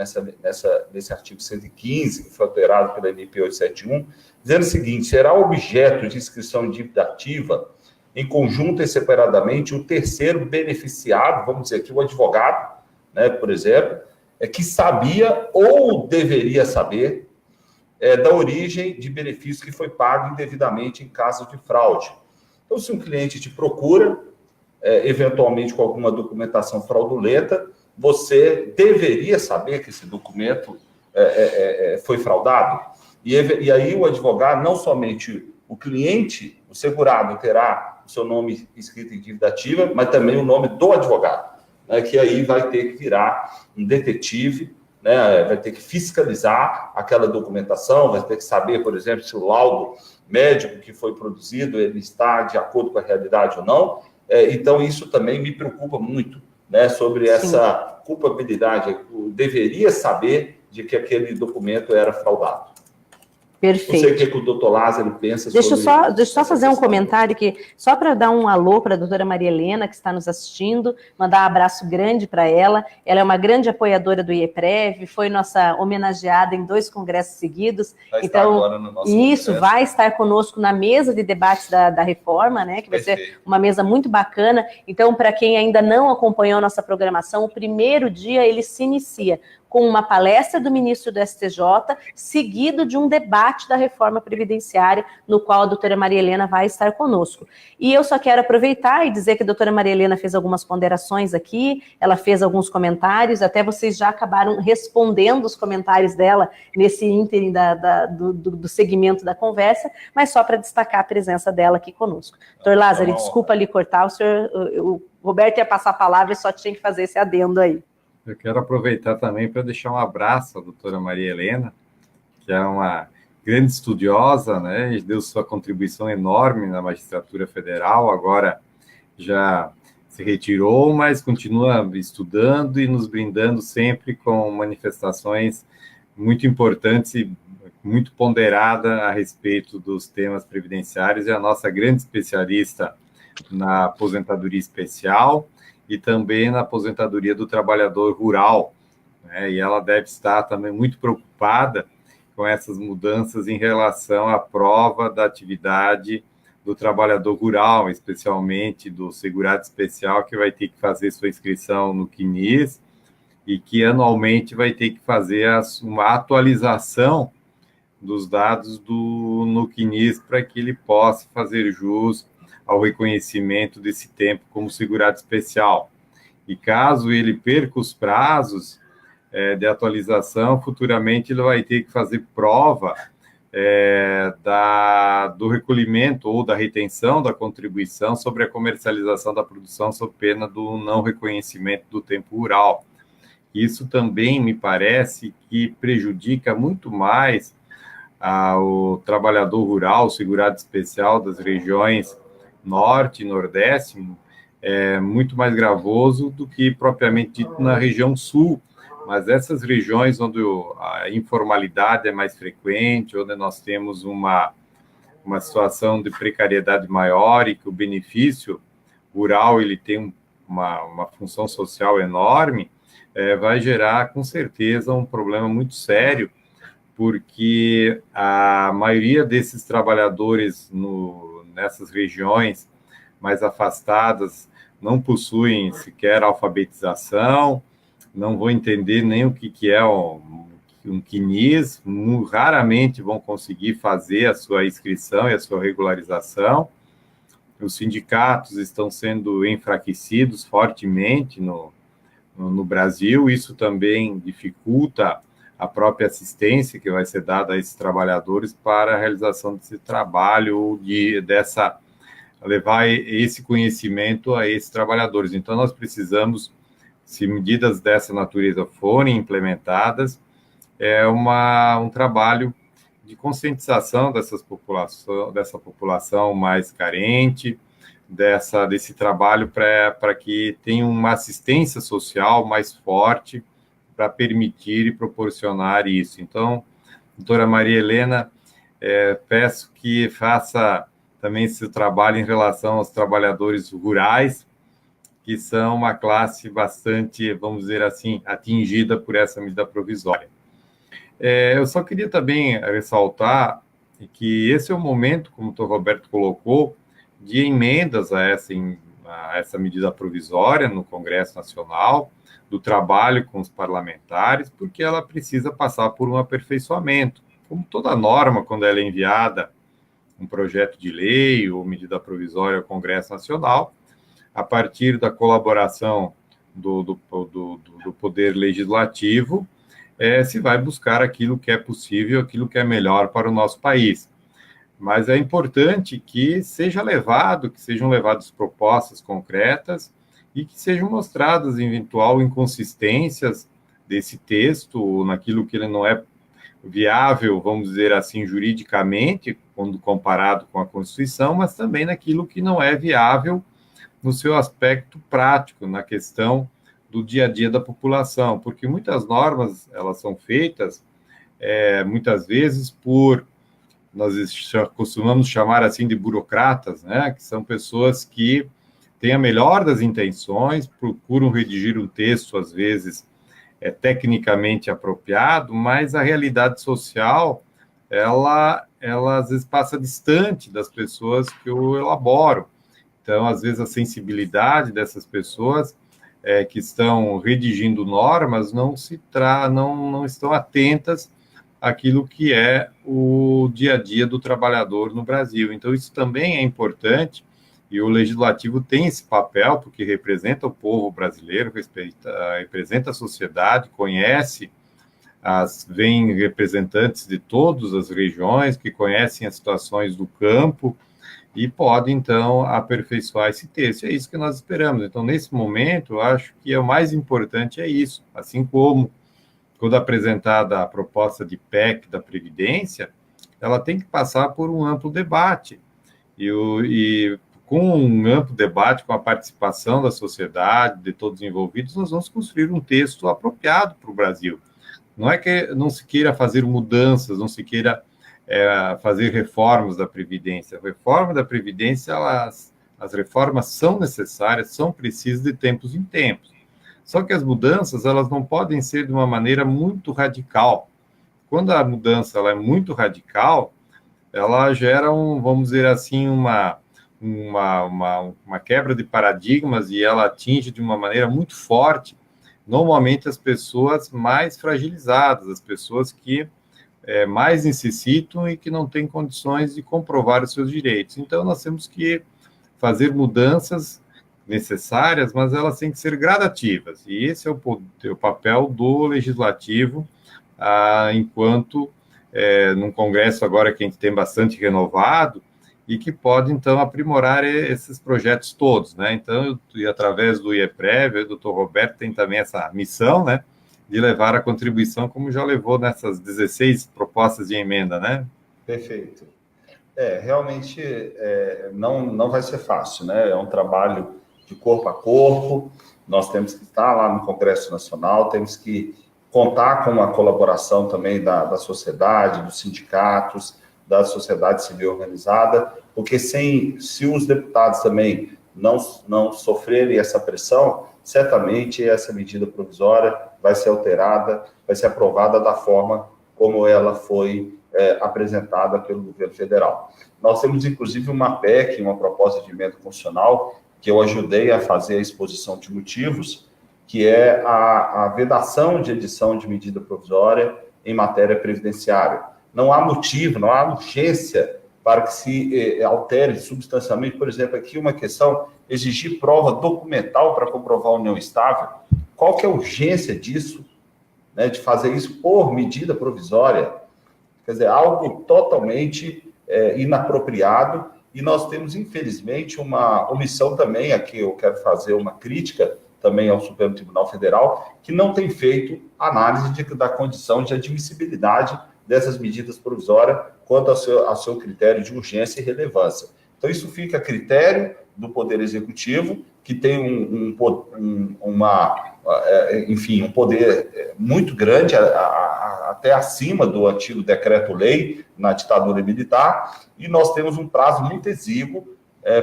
nesse artigo 115, que foi alterado pela MP 871, dizendo o seguinte: será objeto de inscrição em dívida ativa, em conjunto e separadamente, o terceiro beneficiado, vamos dizer aqui, o advogado, né, por exemplo, que sabia ou deveria saber da origem de benefício que foi pago indevidamente em caso de fraude. Então, se um cliente te procura, eventualmente com alguma documentação fraudulenta, você deveria saber que esse documento foi fraudado. E aí o advogado, não somente o cliente, o segurado terá o seu nome escrito em dívida ativa, mas também o nome do advogado, né, que aí vai ter que virar um detetive, né, vai ter que fiscalizar aquela documentação, vai ter que saber, por exemplo, se o laudo médico que foi produzido ele está de acordo com a realidade ou não. Então, isso também me preocupa muito, né, sobre essa culpabilidade. Eu deveria saber de que aquele documento era fraudado. Perfeito. Não sei o que o doutor Lázaro pensa sobre isso. Deixa eu só fazer um comentário aqui, só para dar um alô para a doutora Maria Helena, que está nos assistindo, mandar um abraço grande para ela. Ela é uma grande apoiadora do IEPREV, foi nossa homenageada em 2 congressos seguidos. Vai estar agora no nosso congresso. Vai estar conosco na mesa de debates da reforma, né? Que vai ser uma mesa muito bacana. Então, para quem ainda não acompanhou a nossa programação, o primeiro dia ele se inicia com uma palestra do ministro do STJ, seguido de um debate da reforma previdenciária, no qual a doutora Maria Helena vai estar conosco. E eu só quero aproveitar e dizer que a doutora Maria Helena fez algumas ponderações aqui, ela fez alguns comentários, até vocês já acabaram respondendo os comentários dela nesse ínterim do segmento da conversa, mas só para destacar a presença dela aqui conosco. Doutor Lázaro, desculpa lhe cortar, o Roberto ia passar a palavra e só tinha que fazer esse adendo aí. Eu quero aproveitar também para deixar um abraço à doutora Maria Helena, que é uma grande estudiosa, né, e deu sua contribuição enorme na magistratura federal, agora já se retirou, mas continua estudando e nos brindando sempre com manifestações muito importantes e muito ponderada a respeito dos temas previdenciários, e a nossa grande especialista na aposentadoria especial, e também na aposentadoria do trabalhador rural, né? E ela deve estar também muito preocupada com essas mudanças em relação à prova da atividade do trabalhador rural, especialmente do segurado especial, que vai ter que fazer sua inscrição no CNIS e que anualmente vai ter que fazer uma atualização dos dados no CNIS para que ele possa fazer jus ao reconhecimento desse tempo como segurado especial. E caso ele perca os prazos de atualização, futuramente ele vai ter que fazer prova do recolhimento ou da retenção da contribuição sobre a comercialização da produção, sob pena do não reconhecimento do tempo rural. Isso também me parece que prejudica muito mais ao trabalhador rural, segurado especial das regiões norte e nordeste, é muito mais gravoso do que propriamente dito na região sul. Mas essas regiões onde a informalidade é mais frequente, onde nós temos uma situação de precariedade maior e que o benefício rural ele tem uma função social enorme, vai gerar, com certeza, um problema muito sério, porque a maioria desses trabalhadores nessas regiões mais afastadas não possuem sequer alfabetização, não vão entender nem o que é um CNIS, raramente vão conseguir fazer a sua inscrição e a sua regularização. Os sindicatos estão sendo enfraquecidos fortemente no Brasil, isso também dificulta a própria assistência que vai ser dada a esses trabalhadores para a realização desse trabalho, levar esse conhecimento a esses trabalhadores. Então, nós precisamos, se medidas dessa natureza forem implementadas, um trabalho de conscientização dessa população mais carente, desse trabalho para que tenha uma assistência social mais forte para permitir e proporcionar isso. Então, doutora Maria Helena, peço que faça também esse trabalho em relação aos trabalhadores rurais, que são uma classe bastante, vamos dizer assim, atingida por essa medida provisória. Eu só queria também ressaltar que esse é o momento, como o doutor Roberto colocou, de emendas a essa medida provisória no Congresso Nacional, do trabalho com os parlamentares, porque ela precisa passar por um aperfeiçoamento. Como toda norma, quando ela é enviada, um projeto de lei ou medida provisória ao Congresso Nacional, a partir da colaboração do Poder Legislativo, se vai buscar aquilo que é possível, aquilo que é melhor para o nosso país. Mas é importante que sejam levadas propostas concretas e que sejam mostradas eventual inconsistências desse texto, naquilo que ele não é viável, vamos dizer assim, juridicamente, quando comparado com a Constituição, mas também naquilo que não é viável no seu aspecto prático, na questão do dia a dia da população, porque muitas normas, elas são feitas, muitas vezes, nós costumamos chamar assim de burocratas, né, que são pessoas que têm a melhor das intenções, procuram redigir um texto, às vezes, tecnicamente apropriado, mas a realidade social, ela às vezes passa distante das pessoas que o elaboram. Então, às vezes, a sensibilidade dessas pessoas que estão redigindo normas não estão atentas àquilo que é o dia a dia do trabalhador no Brasil. Então, isso também é importante, e o Legislativo tem esse papel, porque representa o povo brasileiro, representa a sociedade, vem representantes de todas as regiões, que conhecem as situações do campo, e pode, então, aperfeiçoar esse texto. É isso que nós esperamos. Então, nesse momento, eu acho que o mais importante é isso. Assim como, quando apresentada a proposta de PEC da Previdência, ela tem que passar por um amplo debate. E com um amplo debate, com a participação da sociedade, de todos os envolvidos, nós vamos construir um texto apropriado para o Brasil. Não é que não se queira fazer mudanças, não se queira fazer reformas da Previdência. A reforma da Previdência, as reformas são necessárias, são precisas de tempos em tempos. Só que as mudanças, elas não podem ser de uma maneira muito radical. Quando a mudança ela é muito radical, ela gera vamos dizer assim, uma quebra de paradigmas, e ela atinge de uma maneira muito forte, normalmente, as pessoas mais fragilizadas, as pessoas que mais necessitam e que não têm condições de comprovar os seus direitos. Então, nós temos que fazer mudanças necessárias, mas elas têm que ser gradativas. E esse é o papel do Legislativo, enquanto num Congresso agora que a gente tem bastante renovado, e que pode, então, aprimorar esses projetos todos, né? Então, através do IEPREV, o doutor Roberto tem também essa missão, né, de levar a contribuição, como já levou nessas 16 propostas de emenda, né? Perfeito. Realmente não vai ser fácil, né? É um trabalho de corpo a corpo, nós temos que estar lá no Congresso Nacional, temos que contar com a colaboração também da sociedade, dos sindicatos, da sociedade civil organizada, porque se os deputados também não sofrerem essa pressão, certamente essa medida provisória vai ser alterada, vai ser aprovada da forma como ela foi apresentada pelo governo federal. Nós temos, inclusive, uma PEC, uma proposta de emenda constitucional, que eu ajudei a fazer a exposição de motivos, que é a vedação de edição de medida provisória em matéria previdenciária. Não há motivo, não há urgência para que se altere substancialmente, por exemplo, aqui uma questão, exigir prova documental para comprovar a união estável. Qual que é a urgência disso, né, de fazer isso por medida provisória? Quer dizer, algo totalmente inapropriado, e nós temos, infelizmente, uma omissão também, aqui eu quero fazer uma crítica também ao Supremo Tribunal Federal, que não tem feito análise da condição de admissibilidade dessas medidas provisórias quanto ao seu critério de urgência e relevância. Então, isso fica a critério do Poder Executivo, que tem um poder muito grande, até acima do antigo decreto-lei na ditadura militar, e nós temos um prazo muito exíguo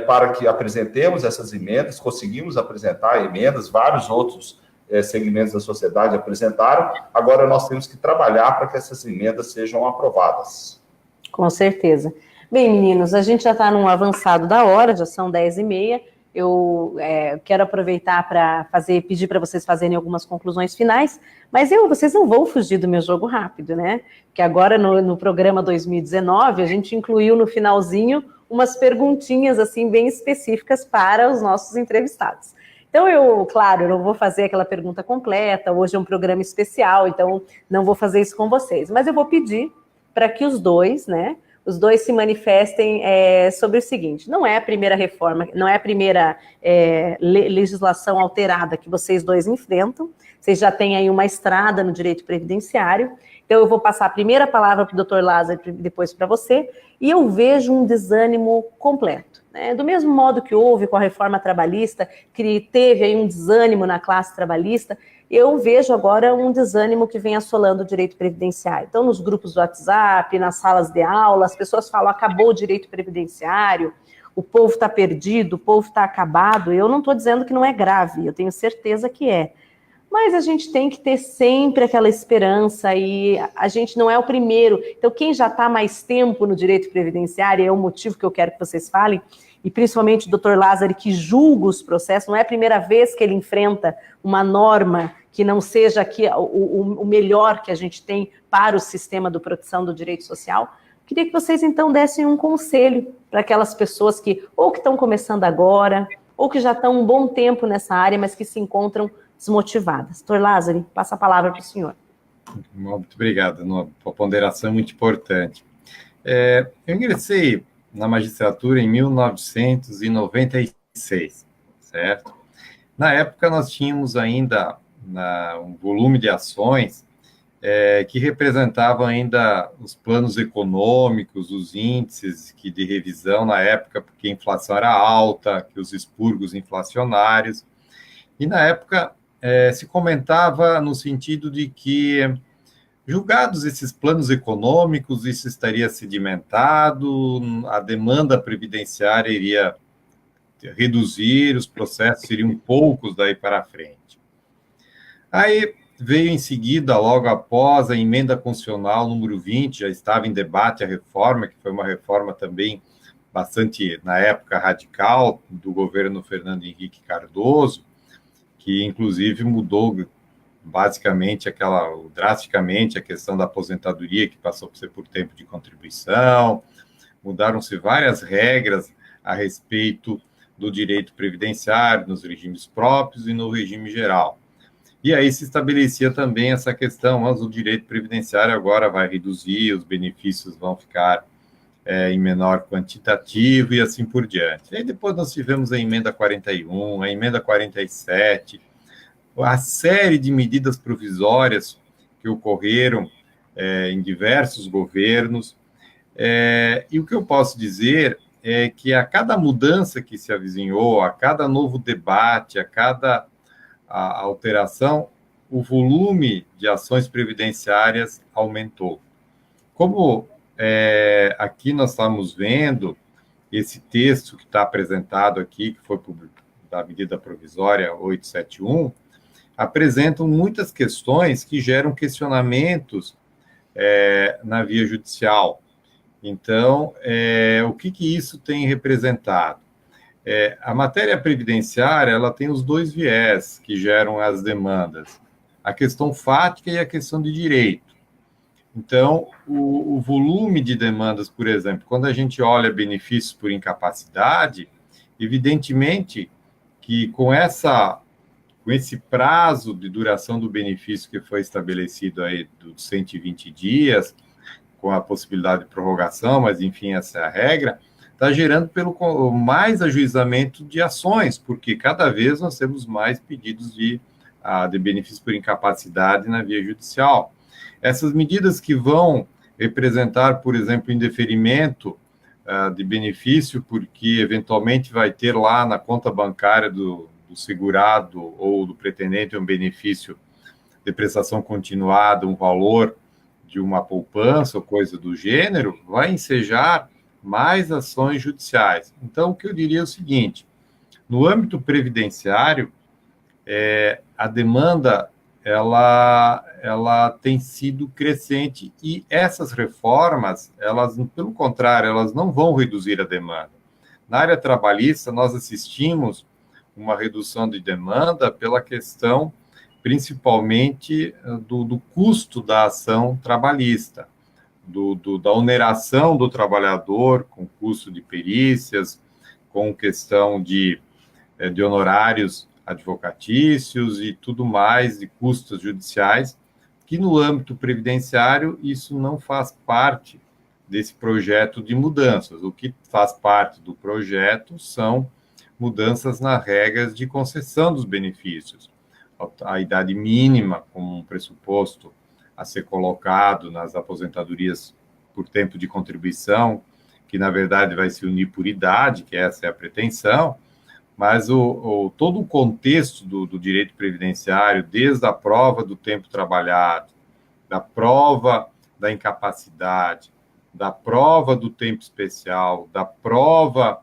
para que apresentemos essas emendas, conseguimos apresentar emendas, vários outros segmentos da sociedade apresentaram, agora nós temos que trabalhar para que essas emendas sejam aprovadas. Com certeza. Bem, meninos, a gente já está num avançado da hora, já são 10h30. Eu quero aproveitar para pedir para vocês fazerem algumas conclusões finais, mas vocês não vão fugir do meu jogo rápido, né? Porque agora no programa 2019 a gente incluiu no finalzinho umas perguntinhas assim bem específicas para os nossos entrevistados. Então eu não vou fazer aquela pergunta completa, hoje é um programa especial, então não vou fazer isso com vocês, mas eu vou pedir para que os dois se manifestem sobre o seguinte: não é a primeira reforma, não é a primeira legislação alterada que vocês dois enfrentam, vocês já têm aí uma estrada no direito previdenciário, então eu vou passar a primeira palavra para o doutor Lázaro e depois para você, e eu vejo um desânimo completo. Do mesmo modo que houve com a reforma trabalhista, que teve aí um desânimo na classe trabalhista, eu vejo agora um desânimo que vem assolando o direito previdenciário. Então, nos grupos do WhatsApp, nas salas de aula, as pessoas falam: acabou o direito previdenciário, o povo está perdido, o povo está acabado. Eu não estou dizendo que não é grave, eu tenho certeza que é. Mas a gente tem que ter sempre aquela esperança, e a gente não é o primeiro. Então, quem já está mais tempo no direito previdenciário, é o motivo que eu quero que vocês falem, e principalmente o doutor Lázaro, que julga os processos, não é a primeira vez que ele enfrenta uma norma que não seja aqui o melhor que a gente tem para o sistema de proteção do direito social. Queria que vocês, então, dessem um conselho para aquelas pessoas que estão começando agora, ou que já estão um bom tempo nessa área, mas que se encontram desmotivadas. Doutor Lázaro, passa a palavra para o senhor. Muito obrigado, uma ponderação muito importante. Eu ingressei na magistratura em 1996, certo? Na época, nós tínhamos ainda um volume de ações que representavam ainda os planos econômicos, os índices de revisão na época, porque a inflação era alta, que os expurgos inflacionários. E, na época, se comentava no sentido de que, julgados esses planos econômicos, isso estaria sedimentado, a demanda previdenciária iria reduzir, os processos seriam poucos daí para frente. Aí veio em seguida, logo após, a emenda constitucional número 20, já estava em debate a reforma, que foi uma reforma também bastante, na época, radical, do governo Fernando Henrique Cardoso, que inclusive mudou basicamente drasticamente a questão da aposentadoria, que passou por ser por tempo de contribuição, mudaram-se várias regras a respeito do direito previdenciário, nos regimes próprios e no regime geral. E aí se estabelecia também essa questão, mas o direito previdenciário agora vai reduzir, os benefícios vão ficar em menor quantitativo e assim por diante. E aí depois nós tivemos a emenda 41, a emenda 47, a série de medidas provisórias que ocorreram em diversos governos. E o que eu posso dizer é que a cada mudança que se avizinhou, a cada novo debate, a cada alteração, o volume de ações previdenciárias aumentou. Como aqui nós estamos vendo, esse texto que está apresentado aqui, que foi da medida provisória 871, apresentam muitas questões que geram questionamentos na via judicial. Então, o que isso tem representado? A matéria previdenciária, ela tem os dois viés que geram as demandas, a questão fática e a questão de direito. Então, o volume de demandas, por exemplo, quando a gente olha benefícios por incapacidade, evidentemente que com esse prazo de duração do benefício que foi estabelecido aí dos 120 dias, com a possibilidade de prorrogação, mas enfim, essa é a regra, está gerando mais ajuizamento de ações, porque cada vez nós temos mais pedidos de benefício por incapacidade na via judicial. Essas medidas que vão representar, por exemplo, indeferimento de benefício, porque eventualmente vai ter lá na conta bancária do segurado ou do pretendente um benefício de prestação continuada, um valor de uma poupança ou coisa do gênero, vai ensejar mais ações judiciais. Então, o que eu diria é o seguinte, no âmbito previdenciário, a demanda ela tem sido crescente e essas reformas, elas, pelo contrário, elas não vão reduzir a demanda. Na área trabalhista, nós assistimos uma redução de demanda pela questão, principalmente, do custo da ação trabalhista, da oneração do trabalhador com custo de perícias, com questão de honorários advocatícios e tudo mais, de custos judiciais, que no âmbito previdenciário isso não faz parte desse projeto de mudanças. O que faz parte do projeto são mudanças nas regras de concessão dos benefícios. A idade mínima como um pressuposto a ser colocado nas aposentadorias por tempo de contribuição, que na verdade vai se unir por idade, que essa é a pretensão, mas todo o contexto do direito previdenciário, desde a prova do tempo trabalhado, da prova da incapacidade, da prova do tempo especial, da prova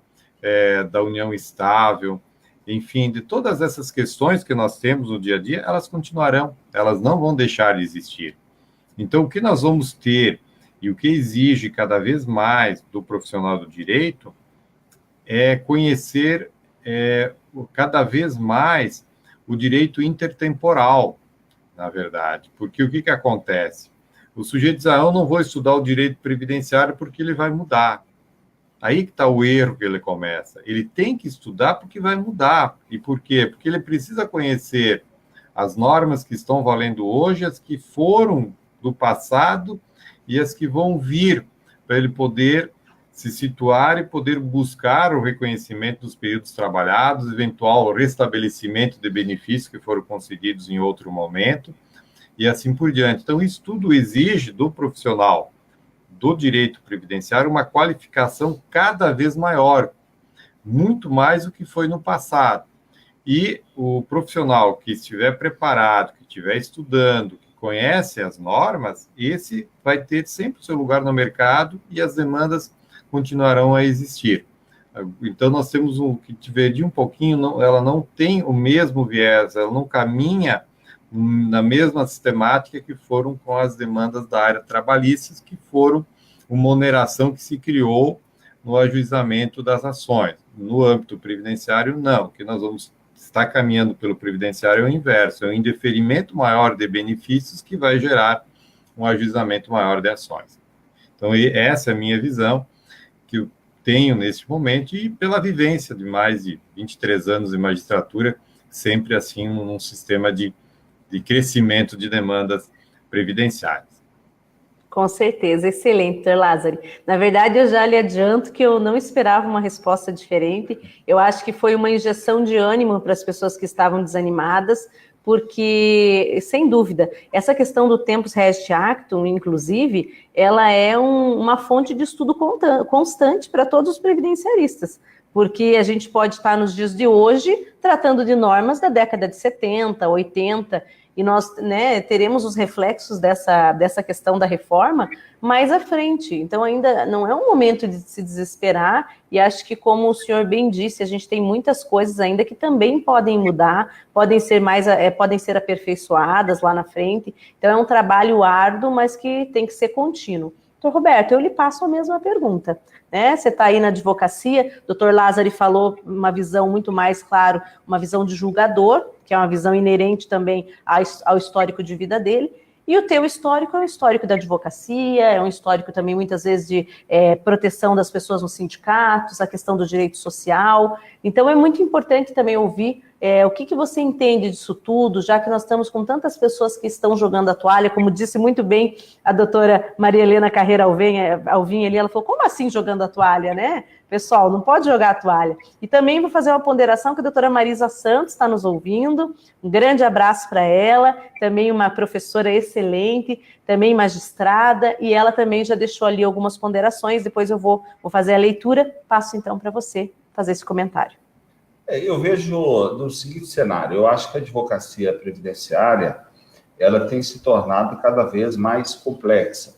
da união estável, enfim, de todas essas questões que nós temos no dia a dia, elas continuarão, elas não vão deixar de existir. Então, o que nós vamos ter e o que exige cada vez mais do profissional do direito é conhecer cada vez mais o direito intertemporal, na verdade, porque o que acontece? O sujeito diz, eu não vou estudar o direito previdenciário porque ele vai mudar. Aí que está o erro que ele começa. Ele tem que estudar porque vai mudar. E por quê? Porque ele precisa conhecer as normas que estão valendo hoje, as que foram do passado e as que vão vir, para ele poder se situar e poder buscar o reconhecimento dos períodos trabalhados, eventual restabelecimento de benefícios que foram concedidos em outro momento, e assim por diante. Então, isso tudo exige do profissional do direito previdenciário uma qualificação cada vez maior, muito mais do que foi no passado. E o profissional que estiver preparado, que estiver estudando, que conhece as normas, esse vai ter sempre o seu lugar no mercado e as demandas continuarão a existir. Então, nós temos que divergir um pouquinho, ela não tem o mesmo viés, ela não caminha na mesma sistemática que foram com as demandas da área trabalhista, que foram uma oneração que se criou no ajuizamento das ações. No âmbito previdenciário, não. O que nós vamos estar caminhando pelo previdenciário é o inverso, é um indeferimento maior de benefícios que vai gerar um ajuizamento maior de ações. Então, essa é a minha visão, que eu tenho neste momento, e pela vivência de mais de 23 anos de magistratura, sempre assim num sistema de crescimento de demandas previdenciárias. Com certeza, excelente, Dr. Lázari. Na verdade, eu já lhe adianto que eu não esperava uma resposta diferente. Eu acho que foi uma injeção de ânimo para as pessoas que estavam desanimadas, porque, sem dúvida, essa questão do Tempus Regit Actum, inclusive, ela é uma fonte de estudo constante para todos os previdenciaristas, porque a gente pode estar nos dias de hoje tratando de normas da década de 70, 80, e nós, né, teremos os reflexos dessa questão da reforma mais à frente. Então, ainda não é um momento de se desesperar, e acho que, como o senhor bem disse, a gente tem muitas coisas ainda que também podem mudar, podem ser aperfeiçoadas lá na frente. Então, é um trabalho árduo, mas que tem que ser contínuo. Doutor Roberto, eu lhe passo a mesma pergunta, né? Você está aí na advocacia, o doutor Lázari falou uma visão muito mais, claro, uma visão de julgador, que é uma visão inerente também ao histórico de vida dele, e o teu histórico é um histórico da advocacia, é um histórico também, muitas vezes, de proteção das pessoas nos sindicatos, a questão do direito social. Então, é muito importante também ouvir o que você entende disso tudo, já que nós estamos com tantas pessoas que estão jogando a toalha, como disse muito bem a doutora Maria Helena Carreira Alvim ali, ela falou, como assim jogando a toalha, né? Pessoal, não pode jogar a toalha. E também vou fazer uma ponderação que a doutora Marisa Santos está nos ouvindo, um grande abraço para ela, também uma professora excelente, também magistrada, e ela também já deixou ali algumas ponderações, depois eu vou fazer a leitura, passo então para você fazer esse comentário. Eu vejo no seguinte cenário, eu acho que a advocacia previdenciária, ela tem se tornado cada vez mais complexa.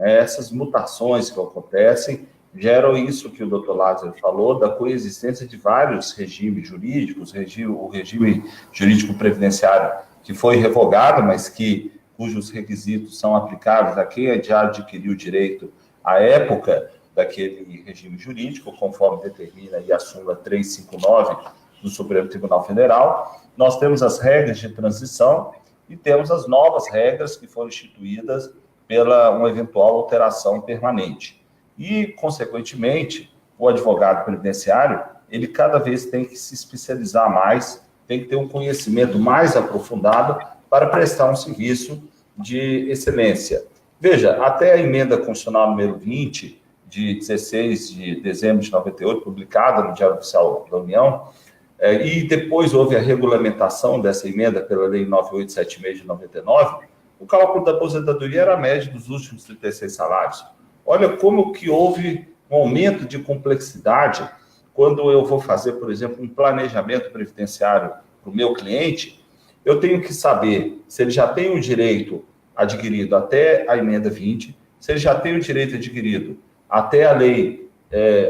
Essas mutações que acontecem geram isso que o doutor Lázaro falou, da coexistência de vários regimes jurídicos, o regime jurídico previdenciário que foi revogado, mas cujos requisitos são aplicáveis a quem já adquiriu o direito à época daquele regime jurídico, conforme determina a súmula 359 do Supremo Tribunal Federal. Nós temos as regras de transição e temos as novas regras que foram instituídas pela uma eventual alteração permanente. E, consequentemente, o advogado previdenciário, ele cada vez tem que se especializar mais, tem que ter um conhecimento mais aprofundado para prestar um serviço de excelência. Veja, até a emenda constitucional número 20, de 16 de dezembro de 98, publicada no Diário Oficial da União, e depois houve a regulamentação dessa emenda pela Lei 9876 de 99, o cálculo da aposentadoria era a média dos últimos 36 salários. Olha como que houve um aumento de complexidade quando eu vou fazer, por exemplo, um planejamento previdenciário para o meu cliente, eu tenho que saber se ele já tem o direito adquirido até a emenda 20, se ele já tem o direito adquirido até a lei,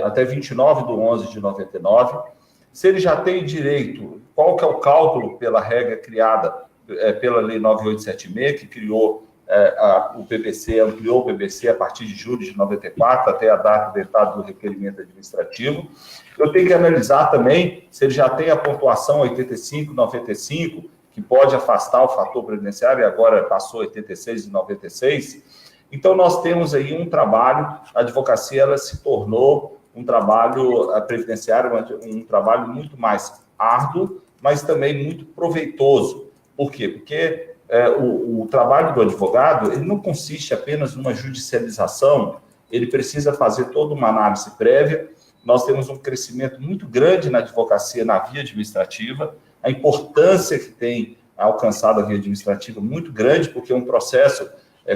até 29/11 de 99, se ele já tem direito, qual que é o cálculo pela regra criada pela lei 9876, que criou o PPC, ampliou o PPC a partir de julho de 94, até a data do entrada do requerimento administrativo. Eu tenho que analisar também se ele já tem a pontuação 85, 95, que pode afastar o fator previdenciário, e agora passou 86 e 96. Então, nós temos aí um trabalho, a advocacia ela se tornou um trabalho previdenciário, um trabalho muito mais árduo, mas também muito proveitoso. Por quê? Porque o trabalho do advogado ele não consiste apenas numa judicialização, ele precisa fazer toda uma análise prévia. Nós temos um crescimento muito grande na advocacia na via administrativa, a importância que tem alcançado a via administrativa muito grande, porque um processo,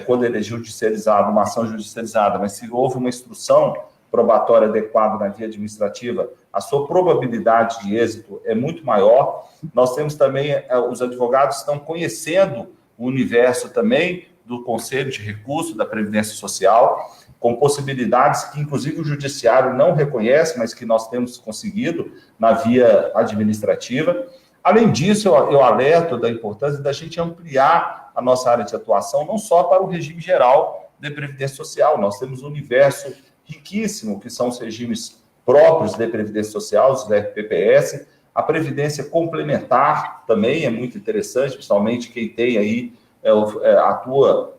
quando ele é judicializado, uma ação judicializada, mas se houve uma instrução probatória adequada na via administrativa, a sua probabilidade de êxito é muito maior. Nós temos também, os advogados estão conhecendo o universo também do Conselho de Recurso da Previdência Social, com possibilidades que, inclusive, o Judiciário não reconhece, mas que nós temos conseguido na via administrativa. Além disso, eu alerto da importância da gente ampliar a nossa área de atuação, não só para o regime geral de Previdência Social, nós temos um universo riquíssimo, que são os regimes próprios de Previdência Social, os RPPS, a Previdência Complementar também é muito interessante, principalmente quem tem aí, atua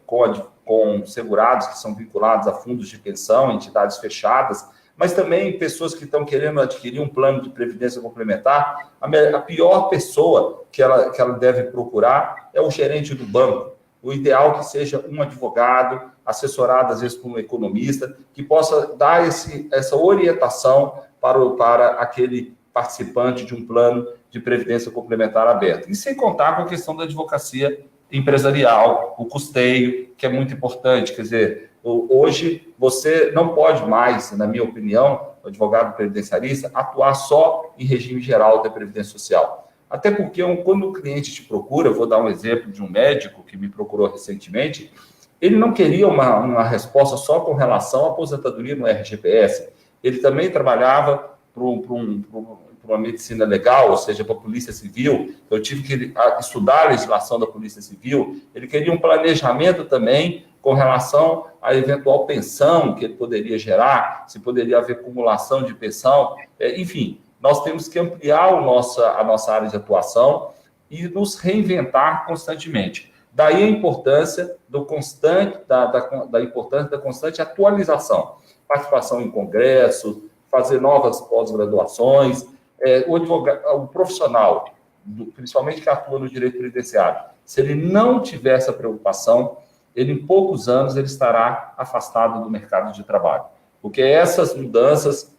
com segurados que são vinculados a fundos de pensão, entidades fechadas, mas também pessoas que estão querendo adquirir um plano de previdência complementar. A pior pessoa que ela deve procurar é o gerente do banco. O ideal é que seja um advogado, assessorado às vezes por um economista, que possa dar essa orientação para aquele participante de um plano de previdência complementar aberto. E sem contar com a questão da advocacia empresarial, o custeio, que é muito importante. Quer dizer, hoje você não pode mais, na minha opinião, o advogado previdenciarista, atuar só em regime geral da Previdência Social. Até porque quando o cliente te procura, eu vou dar um exemplo de um médico que me procurou recentemente, ele não queria uma resposta só com relação à aposentadoria no RGPS. Ele também trabalhava para uma medicina legal, ou seja, para a Polícia Civil. Eu tive que estudar a legislação da Polícia Civil. Ele queria um planejamento também com relação à eventual pensão que ele poderia gerar, se poderia haver acumulação de pensão. Enfim, nós temos que ampliar a nossa área de atuação e nos reinventar constantemente. Daí a importância da constante atualização, participação em congressos, fazer novas pós-graduações. O profissional, principalmente que atua no direito previdenciário, se ele não tiver essa preocupação, ele em poucos anos ele estará afastado do mercado de trabalho, porque essas mudanças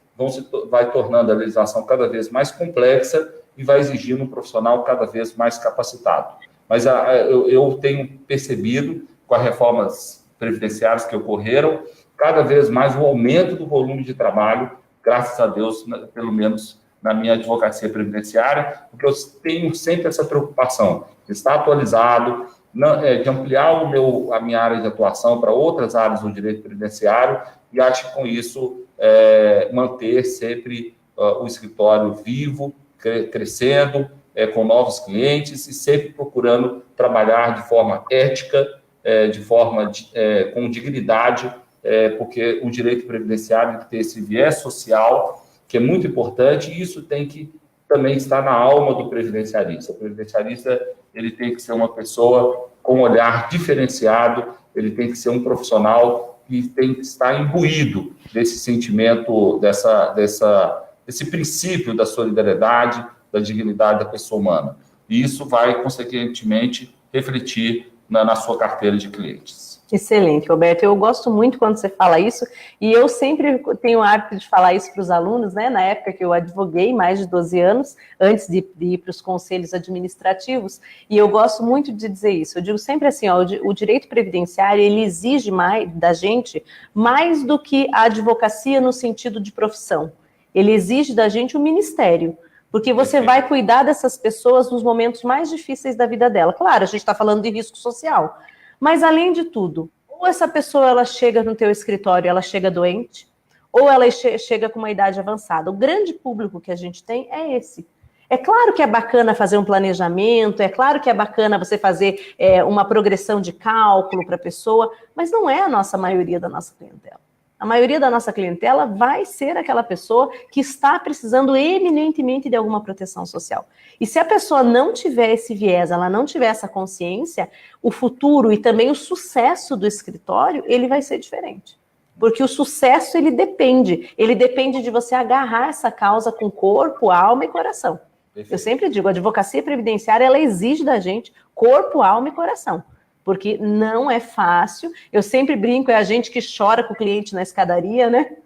vai tornando a legislação cada vez mais complexa e vai exigindo um profissional cada vez mais capacitado. Mas eu tenho percebido, com as reformas previdenciárias que ocorreram, cada vez mais o aumento do volume de trabalho, graças a Deus, pelo menos na minha advocacia previdenciária, porque eu tenho sempre essa preocupação de estar atualizado, de ampliar a minha área de atuação para outras áreas do direito previdenciário, e acho que com isso manter sempre o escritório vivo, crescendo, com novos clientes e sempre procurando trabalhar de forma ética, com dignidade, porque o direito previdenciário tem que ter esse viés social, que é muito importante, e isso tem que também estar na alma do previdenciarista. O previdenciarista ele tem que ser uma pessoa com um olhar diferenciado, ele tem que ser um profissional que tem que estar imbuído desse sentimento, desse princípio da solidariedade, da dignidade da pessoa humana. E isso vai, consequentemente, refletir na sua carteira de clientes. Excelente, Roberto. Eu gosto muito quando você fala isso, e eu sempre tenho o hábito de falar isso para os alunos, né? Na época que eu advoguei, mais de 12 anos, antes de ir para os conselhos administrativos, e eu gosto muito de dizer isso. Eu digo sempre assim, o direito previdenciário, ele exige mais da gente, mais do que a advocacia no sentido de profissão. Ele exige da gente o ministério, porque você vai cuidar dessas pessoas nos momentos mais difíceis da vida dela. Claro, a gente está falando de risco social, mas, além de tudo, ou essa pessoa ela chega no teu escritório, ela chega doente, ou ela chega com uma idade avançada. O grande público que a gente tem é esse. É claro que é bacana fazer um planejamento, é claro que é bacana você fazer uma progressão de cálculo para a pessoa, mas não é a nossa maioria da nossa clientela. A maioria da nossa clientela vai ser aquela pessoa que está precisando eminentemente de alguma proteção social. E se a pessoa não tiver esse viés, ela não tiver essa consciência, o futuro e também o sucesso do escritório, ele vai ser diferente. Porque o sucesso, ele depende de você agarrar essa causa com corpo, alma e coração. Eu sempre digo, a advocacia previdenciária, ela exige da gente corpo, alma e coração. Porque não é fácil. Eu sempre brinco, é a gente que chora com o cliente na escadaria, né?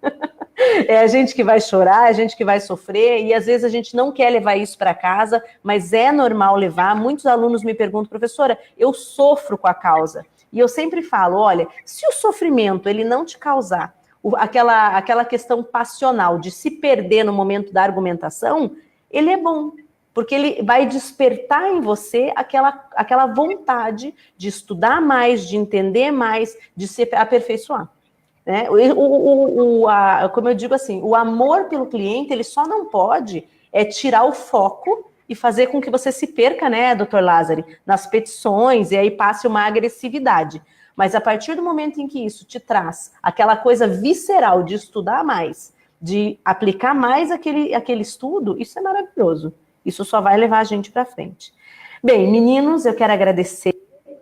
É a gente que vai chorar, é a gente que vai sofrer, e às vezes a gente não quer levar isso para casa, mas é normal levar. Muitos alunos me perguntam, professora, eu sofro com a causa. E eu sempre falo, olha, se o sofrimento ele não te causar aquela questão passional de se perder no momento da argumentação, ele é bom. Porque ele vai despertar em você aquela vontade de estudar mais, de entender mais, de se aperfeiçoar. Né? Como eu digo assim, o amor pelo cliente, ele só não pode tirar o foco e fazer com que você se perca, né, doutor Lázari, nas petições, e aí passe uma agressividade. Mas a partir do momento em que isso te traz aquela coisa visceral de estudar mais, de aplicar mais aquele estudo, isso é maravilhoso. Isso só vai levar a gente para frente. Bem, meninos, eu quero agradecer,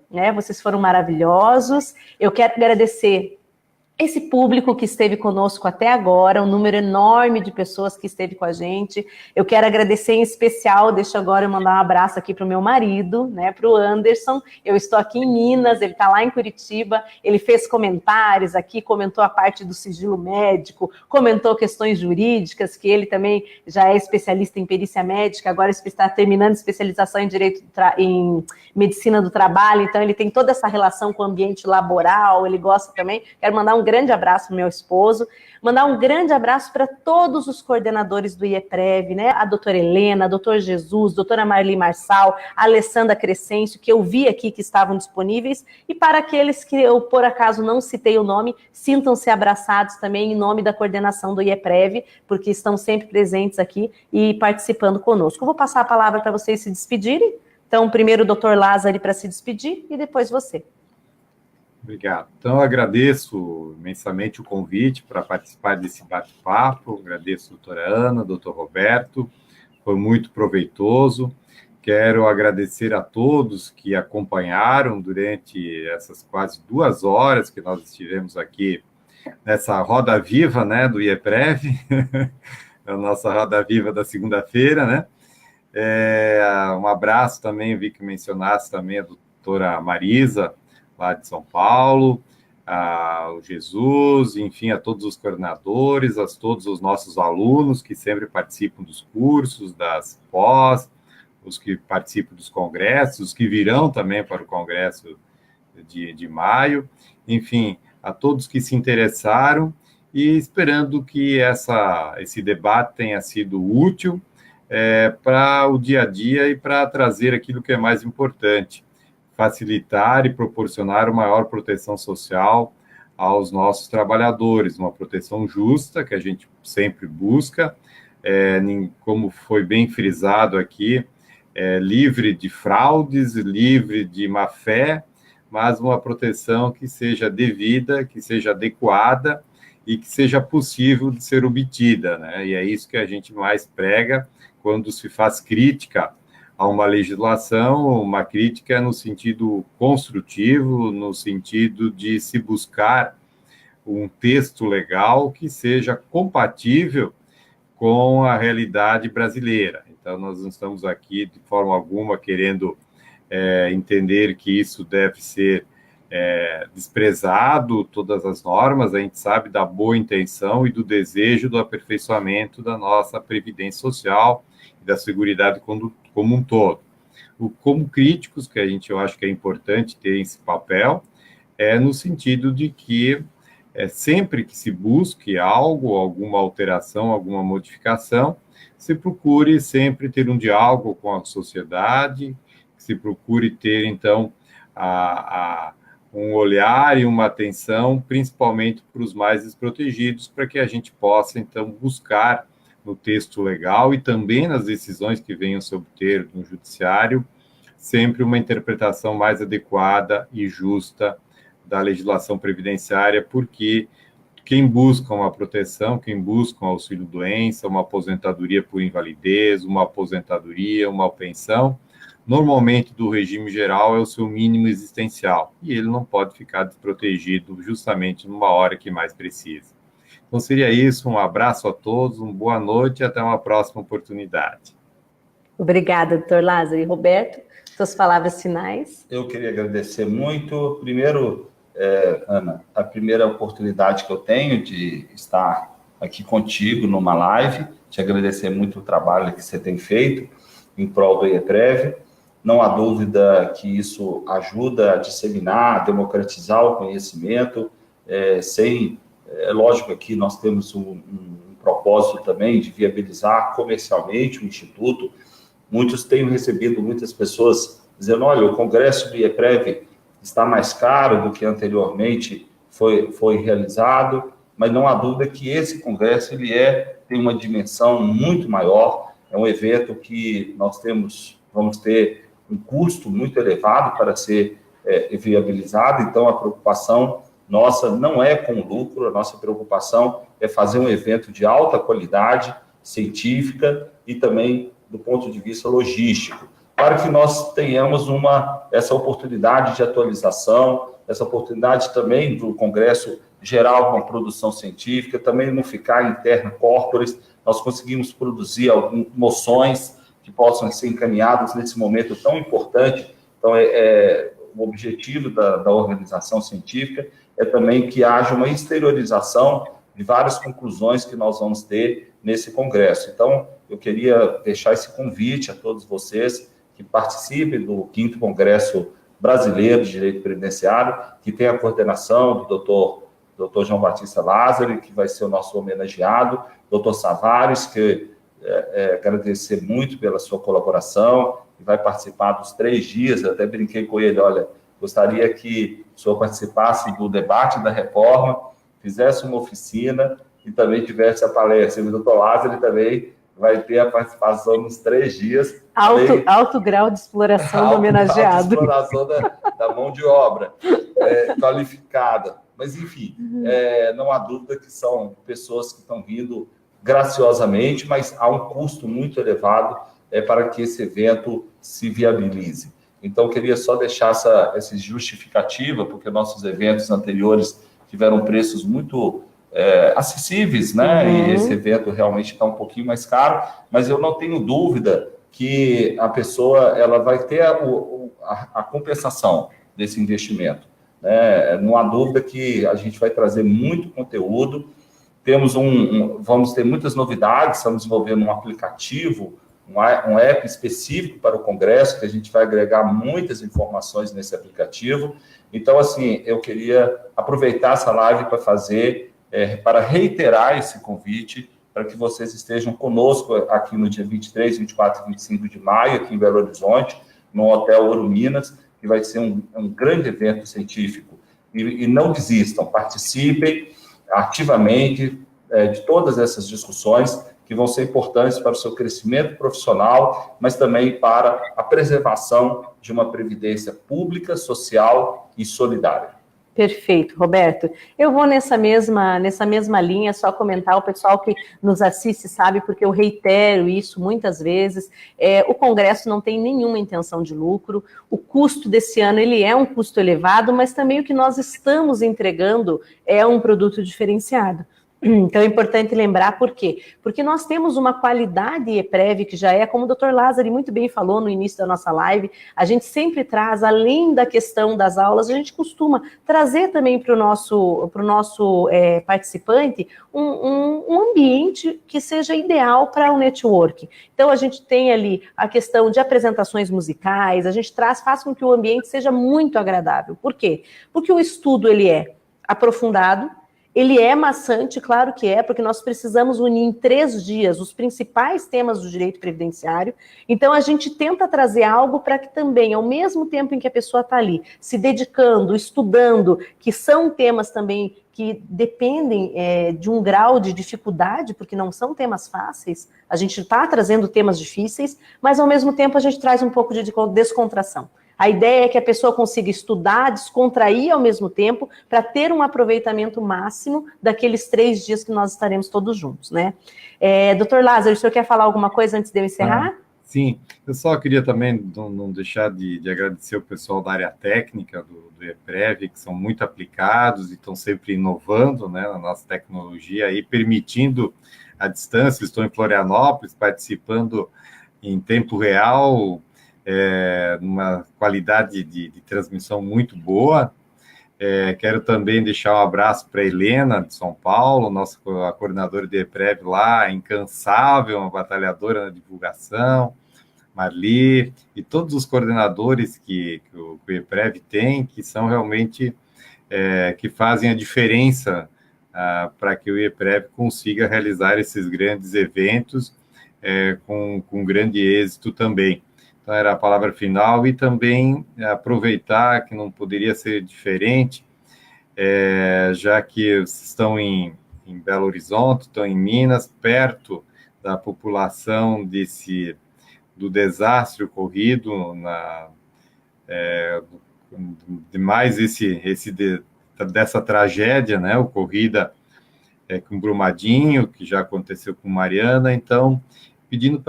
né? Vocês foram maravilhosos. Eu quero agradecer esse público que esteve conosco até agora, um número enorme de pessoas que esteve com a gente. Eu quero agradecer em especial, deixa agora eu mandar um abraço aqui para o meu marido, né, para o Anderson. Eu estou aqui em Minas, ele está lá em Curitiba, ele fez comentários aqui, comentou a parte do sigilo médico, comentou questões jurídicas, que ele também já é especialista em perícia médica, agora está terminando especialização em direito em medicina do trabalho, então ele tem toda essa relação com o ambiente laboral, ele gosta também. Quero mandar um grande abraço para o meu esposo, mandar um grande abraço para todos os coordenadores do IEPREV, né? A doutora Helena, a doutor Jesus, a doutora Marli Marçal, a Alessandra Crescêncio, que eu vi aqui que estavam disponíveis, e para aqueles que eu, por acaso, não citei o nome, sintam-se abraçados também em nome da coordenação do IEPREV, porque estão sempre presentes aqui e participando conosco. Eu vou passar a palavra para vocês se despedirem. Então, primeiro o doutor Lázari para se despedir e depois você. Obrigado. Então, eu agradeço imensamente o convite para participar desse bate-papo. Agradeço a doutora Ana, doutor Roberto, foi muito proveitoso. Quero agradecer a todos que acompanharam durante essas quase 2 horas que nós estivemos aqui nessa roda viva, né, do IEPREV, a nossa roda viva da segunda-feira, né? Um abraço também, vi que mencionasse também a doutora Marisa, lá de São Paulo, o Jesus, enfim, a todos os coordenadores, a todos os nossos alunos que sempre participam dos cursos, das pós, os que participam dos congressos, os que virão também para o congresso de maio, enfim, a todos que se interessaram e esperando que esse debate tenha sido útil para o dia a dia e para trazer aquilo que é mais importante, facilitar e proporcionar uma maior proteção social aos nossos trabalhadores, uma proteção justa, que a gente sempre busca, como foi bem frisado aqui, livre de fraudes, livre de má-fé, mas uma proteção que seja devida, que seja adequada e que seja possível de ser obtida, né? E é isso que a gente mais prega quando se faz crítica a uma legislação, uma crítica no sentido construtivo, no sentido de se buscar um texto legal que seja compatível com a realidade brasileira. Então, nós não estamos aqui, de forma alguma, querendo entender que isso deve ser desprezado, todas as normas, a gente sabe da boa intenção e do desejo do aperfeiçoamento da nossa previdência social e da seguridade como um todo. Como críticos, que eu acho que é importante ter esse papel, no sentido de que sempre que se busque algo, alguma alteração, alguma modificação, se procure sempre ter um diálogo com a sociedade, se procure ter, então, um olhar e uma atenção, principalmente para os mais desprotegidos, para que a gente possa, então, buscar no texto legal e também nas decisões que venham se obter no judiciário, sempre uma interpretação mais adequada e justa da legislação previdenciária, porque quem busca uma proteção, quem busca um auxílio-doença, uma aposentadoria por invalidez, uma aposentadoria, uma pensão, normalmente do regime geral é o seu mínimo existencial, e ele não pode ficar desprotegido justamente numa hora que mais precisa. Então, seria isso, um abraço a todos, uma boa noite e até uma próxima oportunidade. Obrigada, doutor Lázaro. E Roberto, suas palavras finais. Eu queria agradecer muito, primeiro, Ana, a primeira oportunidade que eu tenho de estar aqui contigo numa live, te agradecer muito o trabalho que você tem feito em prol do IEPREV. Não há dúvida que isso ajuda a disseminar, a democratizar o conhecimento, é lógico que nós temos um propósito também de viabilizar comercialmente o Instituto. Muitos têm recebido muitas pessoas dizendo, olha, o congresso do IEPREV está mais caro do que anteriormente foi realizado, mas não há dúvida que esse congresso tem uma dimensão muito maior, é um evento que vamos ter um custo muito elevado para ser viabilizado, então a preocupação nossa não é com lucro, a nossa preocupação é fazer um evento de alta qualidade científica e também do ponto de vista logístico. para que nós tenhamos essa oportunidade de atualização, essa oportunidade também do Congresso gerar uma produção científica, também não ficar interna corporis. Nós conseguimos produzir algumas moções que possam ser encaminhadas nesse momento tão importante. Então, o objetivo da organização científica é também que haja uma exteriorização de várias conclusões que nós vamos ter nesse congresso. Então, eu queria deixar esse convite a todos vocês que participem do 5º Congresso Brasileiro de Direito Previdenciário, que tem a coordenação do doutor João Batista Lázari, que vai ser o nosso homenageado, doutor Savares, que agradecer muito pela sua colaboração, e vai participar dos 3 dias. Eu até brinquei com ele, olha, gostaria que o senhor participasse do debate da reforma, fizesse uma oficina e também tivesse a palestra. E o doutor Lázari também vai ter a participação nos 3 dias. Alto grau de exploração do homenageado. Alto grau de exploração da mão de obra qualificada. Mas, enfim, não há dúvida que são pessoas que estão vindo graciosamente, mas há um custo muito elevado para que esse evento se viabilize. Então, queria só deixar essa justificativa, porque nossos eventos anteriores tiveram preços muito acessíveis, né? Uhum. E esse evento realmente está um pouquinho mais caro, mas eu não tenho dúvida que a pessoa ela vai ter a compensação desse investimento. Não há dúvida que a gente vai trazer muito conteúdo. Vamos ter muitas novidades, estamos desenvolvendo um aplicativo, um app específico para o Congresso, que a gente vai agregar muitas informações nesse aplicativo. Então, assim, eu queria aproveitar essa live para reiterar esse convite, para que vocês estejam conosco aqui no dia 23, 24 e 25 de maio, aqui em Belo Horizonte, no Hotel Ouro Minas, que vai ser um grande evento científico. E não desistam, participem ativamente de todas essas discussões que vão ser importantes para o seu crescimento profissional, mas também para a preservação de uma previdência pública, social e solidária. Perfeito, Roberto. Eu vou nessa mesma linha, só comentar, o pessoal que nos assiste sabe, porque eu reitero isso muitas vezes, o Congresso não tem nenhuma intenção de lucro, o custo desse ano ele é um custo elevado, mas também o que nós estamos entregando é um produto diferenciado. Então é importante lembrar por quê? Porque nós temos uma qualidade EPREV que já como o Dr. Lázari muito bem falou no início da nossa live, a gente sempre traz, além da questão das aulas, a gente costuma trazer também para o nosso participante um ambiente que seja ideal para o network. Então a gente tem ali a questão de apresentações musicais, a gente faz com que o ambiente seja muito agradável. Por quê? Porque o estudo ele é aprofundado, ele é maçante, claro que porque nós precisamos unir em 3 dias os principais temas do direito previdenciário. Então, a gente tenta trazer algo para que também, ao mesmo tempo em que a pessoa está ali, se dedicando, estudando, que são temas também que dependem de um grau de dificuldade, porque não são temas fáceis, a gente está trazendo temas difíceis, mas, ao mesmo tempo, a gente traz um pouco de descontração. A ideia é que a pessoa consiga estudar, descontrair ao mesmo tempo, para ter um aproveitamento máximo daqueles 3 dias que nós estaremos todos juntos, né? Doutor Lázaro, o senhor quer falar alguma coisa antes de eu encerrar? Sim, eu só queria também não deixar de agradecer o pessoal da área técnica do EPREV, que são muito aplicados e estão sempre inovando, né, na nossa tecnologia e permitindo a distância. Estou em Florianópolis, participando em tempo real, numa qualidade de transmissão muito boa. Quero também deixar um abraço para a Helena, de São Paulo, a coordenadora de EPREV lá, incansável, uma batalhadora na divulgação, Marli, e todos os coordenadores que o EPREV tem, que são realmente, que fazem a diferença para que o EPREV consiga realizar esses grandes eventos com grande êxito também. Então, era a palavra final, e também aproveitar que não poderia ser diferente, já que estão em Belo Horizonte, estão em Minas, perto da população do desastre ocorrido, demais dessa tragédia, né, ocorrida com Brumadinho, que já aconteceu com Mariana. Então, pedindo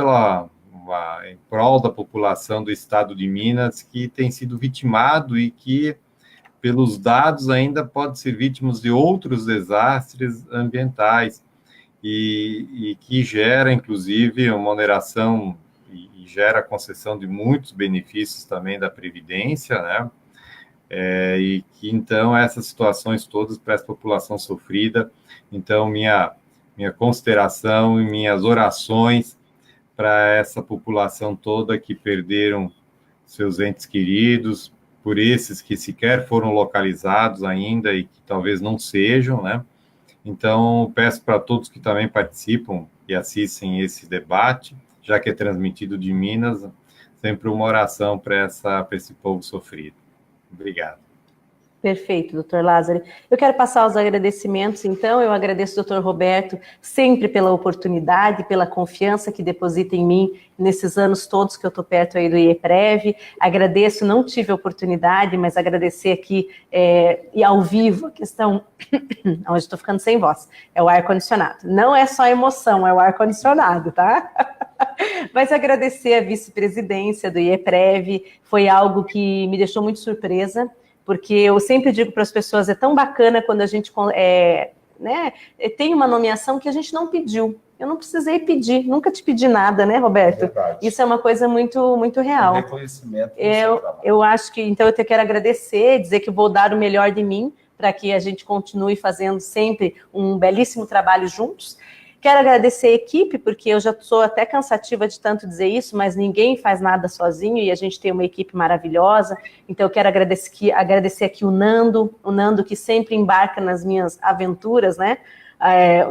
em prol da população do estado de Minas que tem sido vitimado e que, pelos dados, ainda pode ser vítima de outros desastres ambientais e que gera, inclusive, uma oneração e gera a concessão de muitos benefícios também da Previdência, né? E que, então, essas situações todas para essa população sofrida, então, minha consideração e minhas orações para essa população toda que perderam seus entes queridos, por esses que sequer foram localizados ainda e que talvez não sejam, né? Então, peço para todos que também participam e assistem esse debate, já que é transmitido de Minas, sempre uma oração para esse povo sofrido. Obrigado. Perfeito, doutor Lázaro. Eu quero passar os agradecimentos, então. Eu agradeço ao doutor Roberto sempre pela oportunidade, pela confiança que deposita em mim nesses anos todos que eu estou perto aí do IEPREV. Agradeço, não tive a oportunidade, mas agradecer aqui e ao vivo a questão, onde estou ficando sem voz, é o ar-condicionado. Não é só emoção, é o ar-condicionado, tá? Mas agradecer a vice-presidência do IEPREV, foi algo que me deixou muito surpresa, porque eu sempre digo para as pessoas, é tão bacana quando a gente tem uma nomeação que a gente não pediu. Eu não precisei pedir, nunca te pedi nada, né, Roberto? Verdade. Isso é uma coisa muito, muito real. Um reconhecimento. Eu acho que, então, eu quero agradecer, dizer que vou dar o melhor de mim para que a gente continue fazendo sempre um belíssimo trabalho juntos. Quero agradecer a equipe, porque eu já sou até cansativa de tanto dizer isso, mas ninguém faz nada sozinho e a gente tem uma equipe maravilhosa. Então, eu quero agradecer aqui o Nando que sempre embarca nas minhas aventuras, né?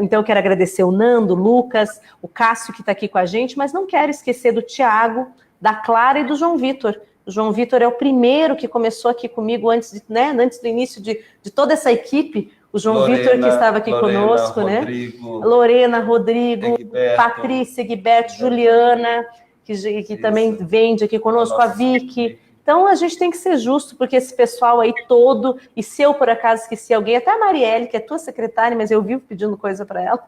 Então, eu quero agradecer o Nando, o Lucas, o Cássio, que está aqui com a gente, mas não quero esquecer do Tiago, da Clara e do João Vitor. O João Vitor é o primeiro que começou aqui comigo antes do início de toda essa equipe. O João Vitor, que estava aqui conosco, Rodrigo, né? Lorena, Rodrigo, Egberto, Patrícia, Egberto, Juliana, que também vende aqui conosco, a Vicky. Então, a gente tem que ser justo, porque esse pessoal aí todo, e se eu, por acaso, esqueci alguém, até a Marielle, que é tua secretária, mas eu vivo pedindo coisa para ela.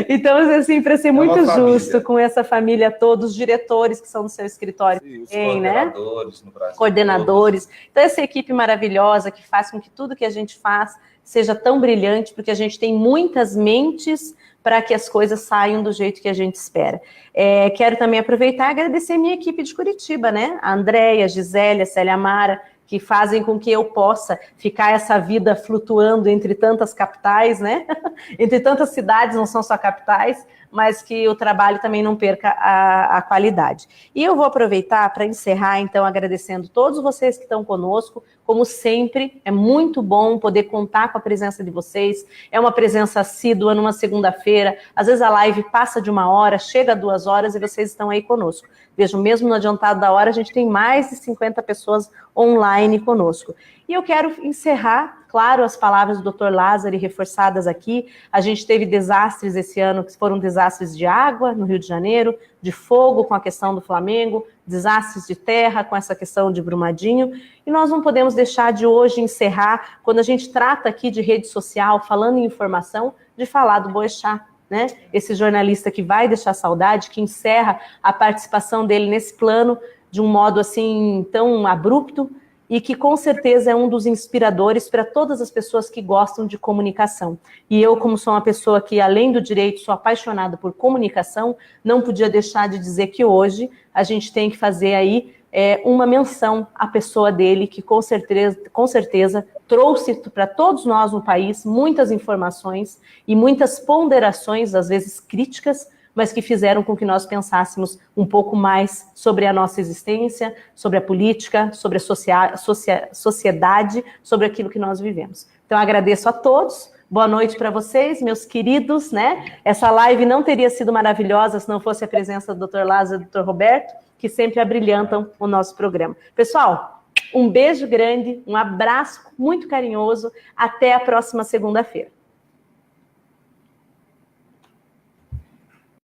Então, assim, para ser muito justo com essa família toda, os diretores que são do seu escritório, sim, os coordenadores, né? No Brasil, coordenadores. Então, essa equipe maravilhosa que faz com que tudo que a gente faz seja tão brilhante, porque a gente tem muitas mentes para que as coisas saiam do jeito que a gente espera. Quero também aproveitar e agradecer a minha equipe de Curitiba, né? A Andréia, a Gisele, a Célia Mara, que fazem com que eu possa ficar essa vida flutuando entre tantas capitais, né? Entre tantas cidades, não são só capitais, mas que o trabalho também não perca a qualidade. E eu vou aproveitar para encerrar, então, agradecendo todos vocês que estão conosco. Como sempre, é muito bom poder contar com a presença de vocês. É uma presença assídua numa segunda-feira. Às vezes a live passa de 1 hora, chega a 2 horas e vocês estão aí conosco. Vejam, mesmo no adiantado da hora, a gente tem mais de 50 pessoas online conosco. E eu quero encerrar, claro, as palavras do Dr. Lázaro reforçadas aqui. A gente teve desastres esse ano, que foram desastres de água no Rio de Janeiro, de fogo com a questão do Flamengo, desastres de terra com essa questão de Brumadinho. E nós não podemos deixar de hoje encerrar, quando a gente trata aqui de rede social, falando em informação, de falar do Boechat, né? Esse jornalista que vai deixar saudade, que encerra a participação dele nesse plano de um modo assim tão abrupto, e que com certeza é um dos inspiradores para todas as pessoas que gostam de comunicação. E eu, como sou uma pessoa que, além do direito, sou apaixonada por comunicação, não podia deixar de dizer que hoje a gente tem que fazer aí uma menção à pessoa dele, que com certeza trouxe para todos nós no país muitas informações e muitas ponderações, às vezes críticas, mas que fizeram com que nós pensássemos um pouco mais sobre a nossa existência, sobre a política, sobre a sociedade, sobre aquilo que nós vivemos. Então, agradeço a todos, boa noite para vocês, meus queridos, né? Essa live não teria sido maravilhosa se não fosse a presença do Dr. Lázaro e do Dr. Roberto, que sempre abrilhantam o nosso programa. Pessoal, um beijo grande, um abraço muito carinhoso, até a próxima segunda-feira.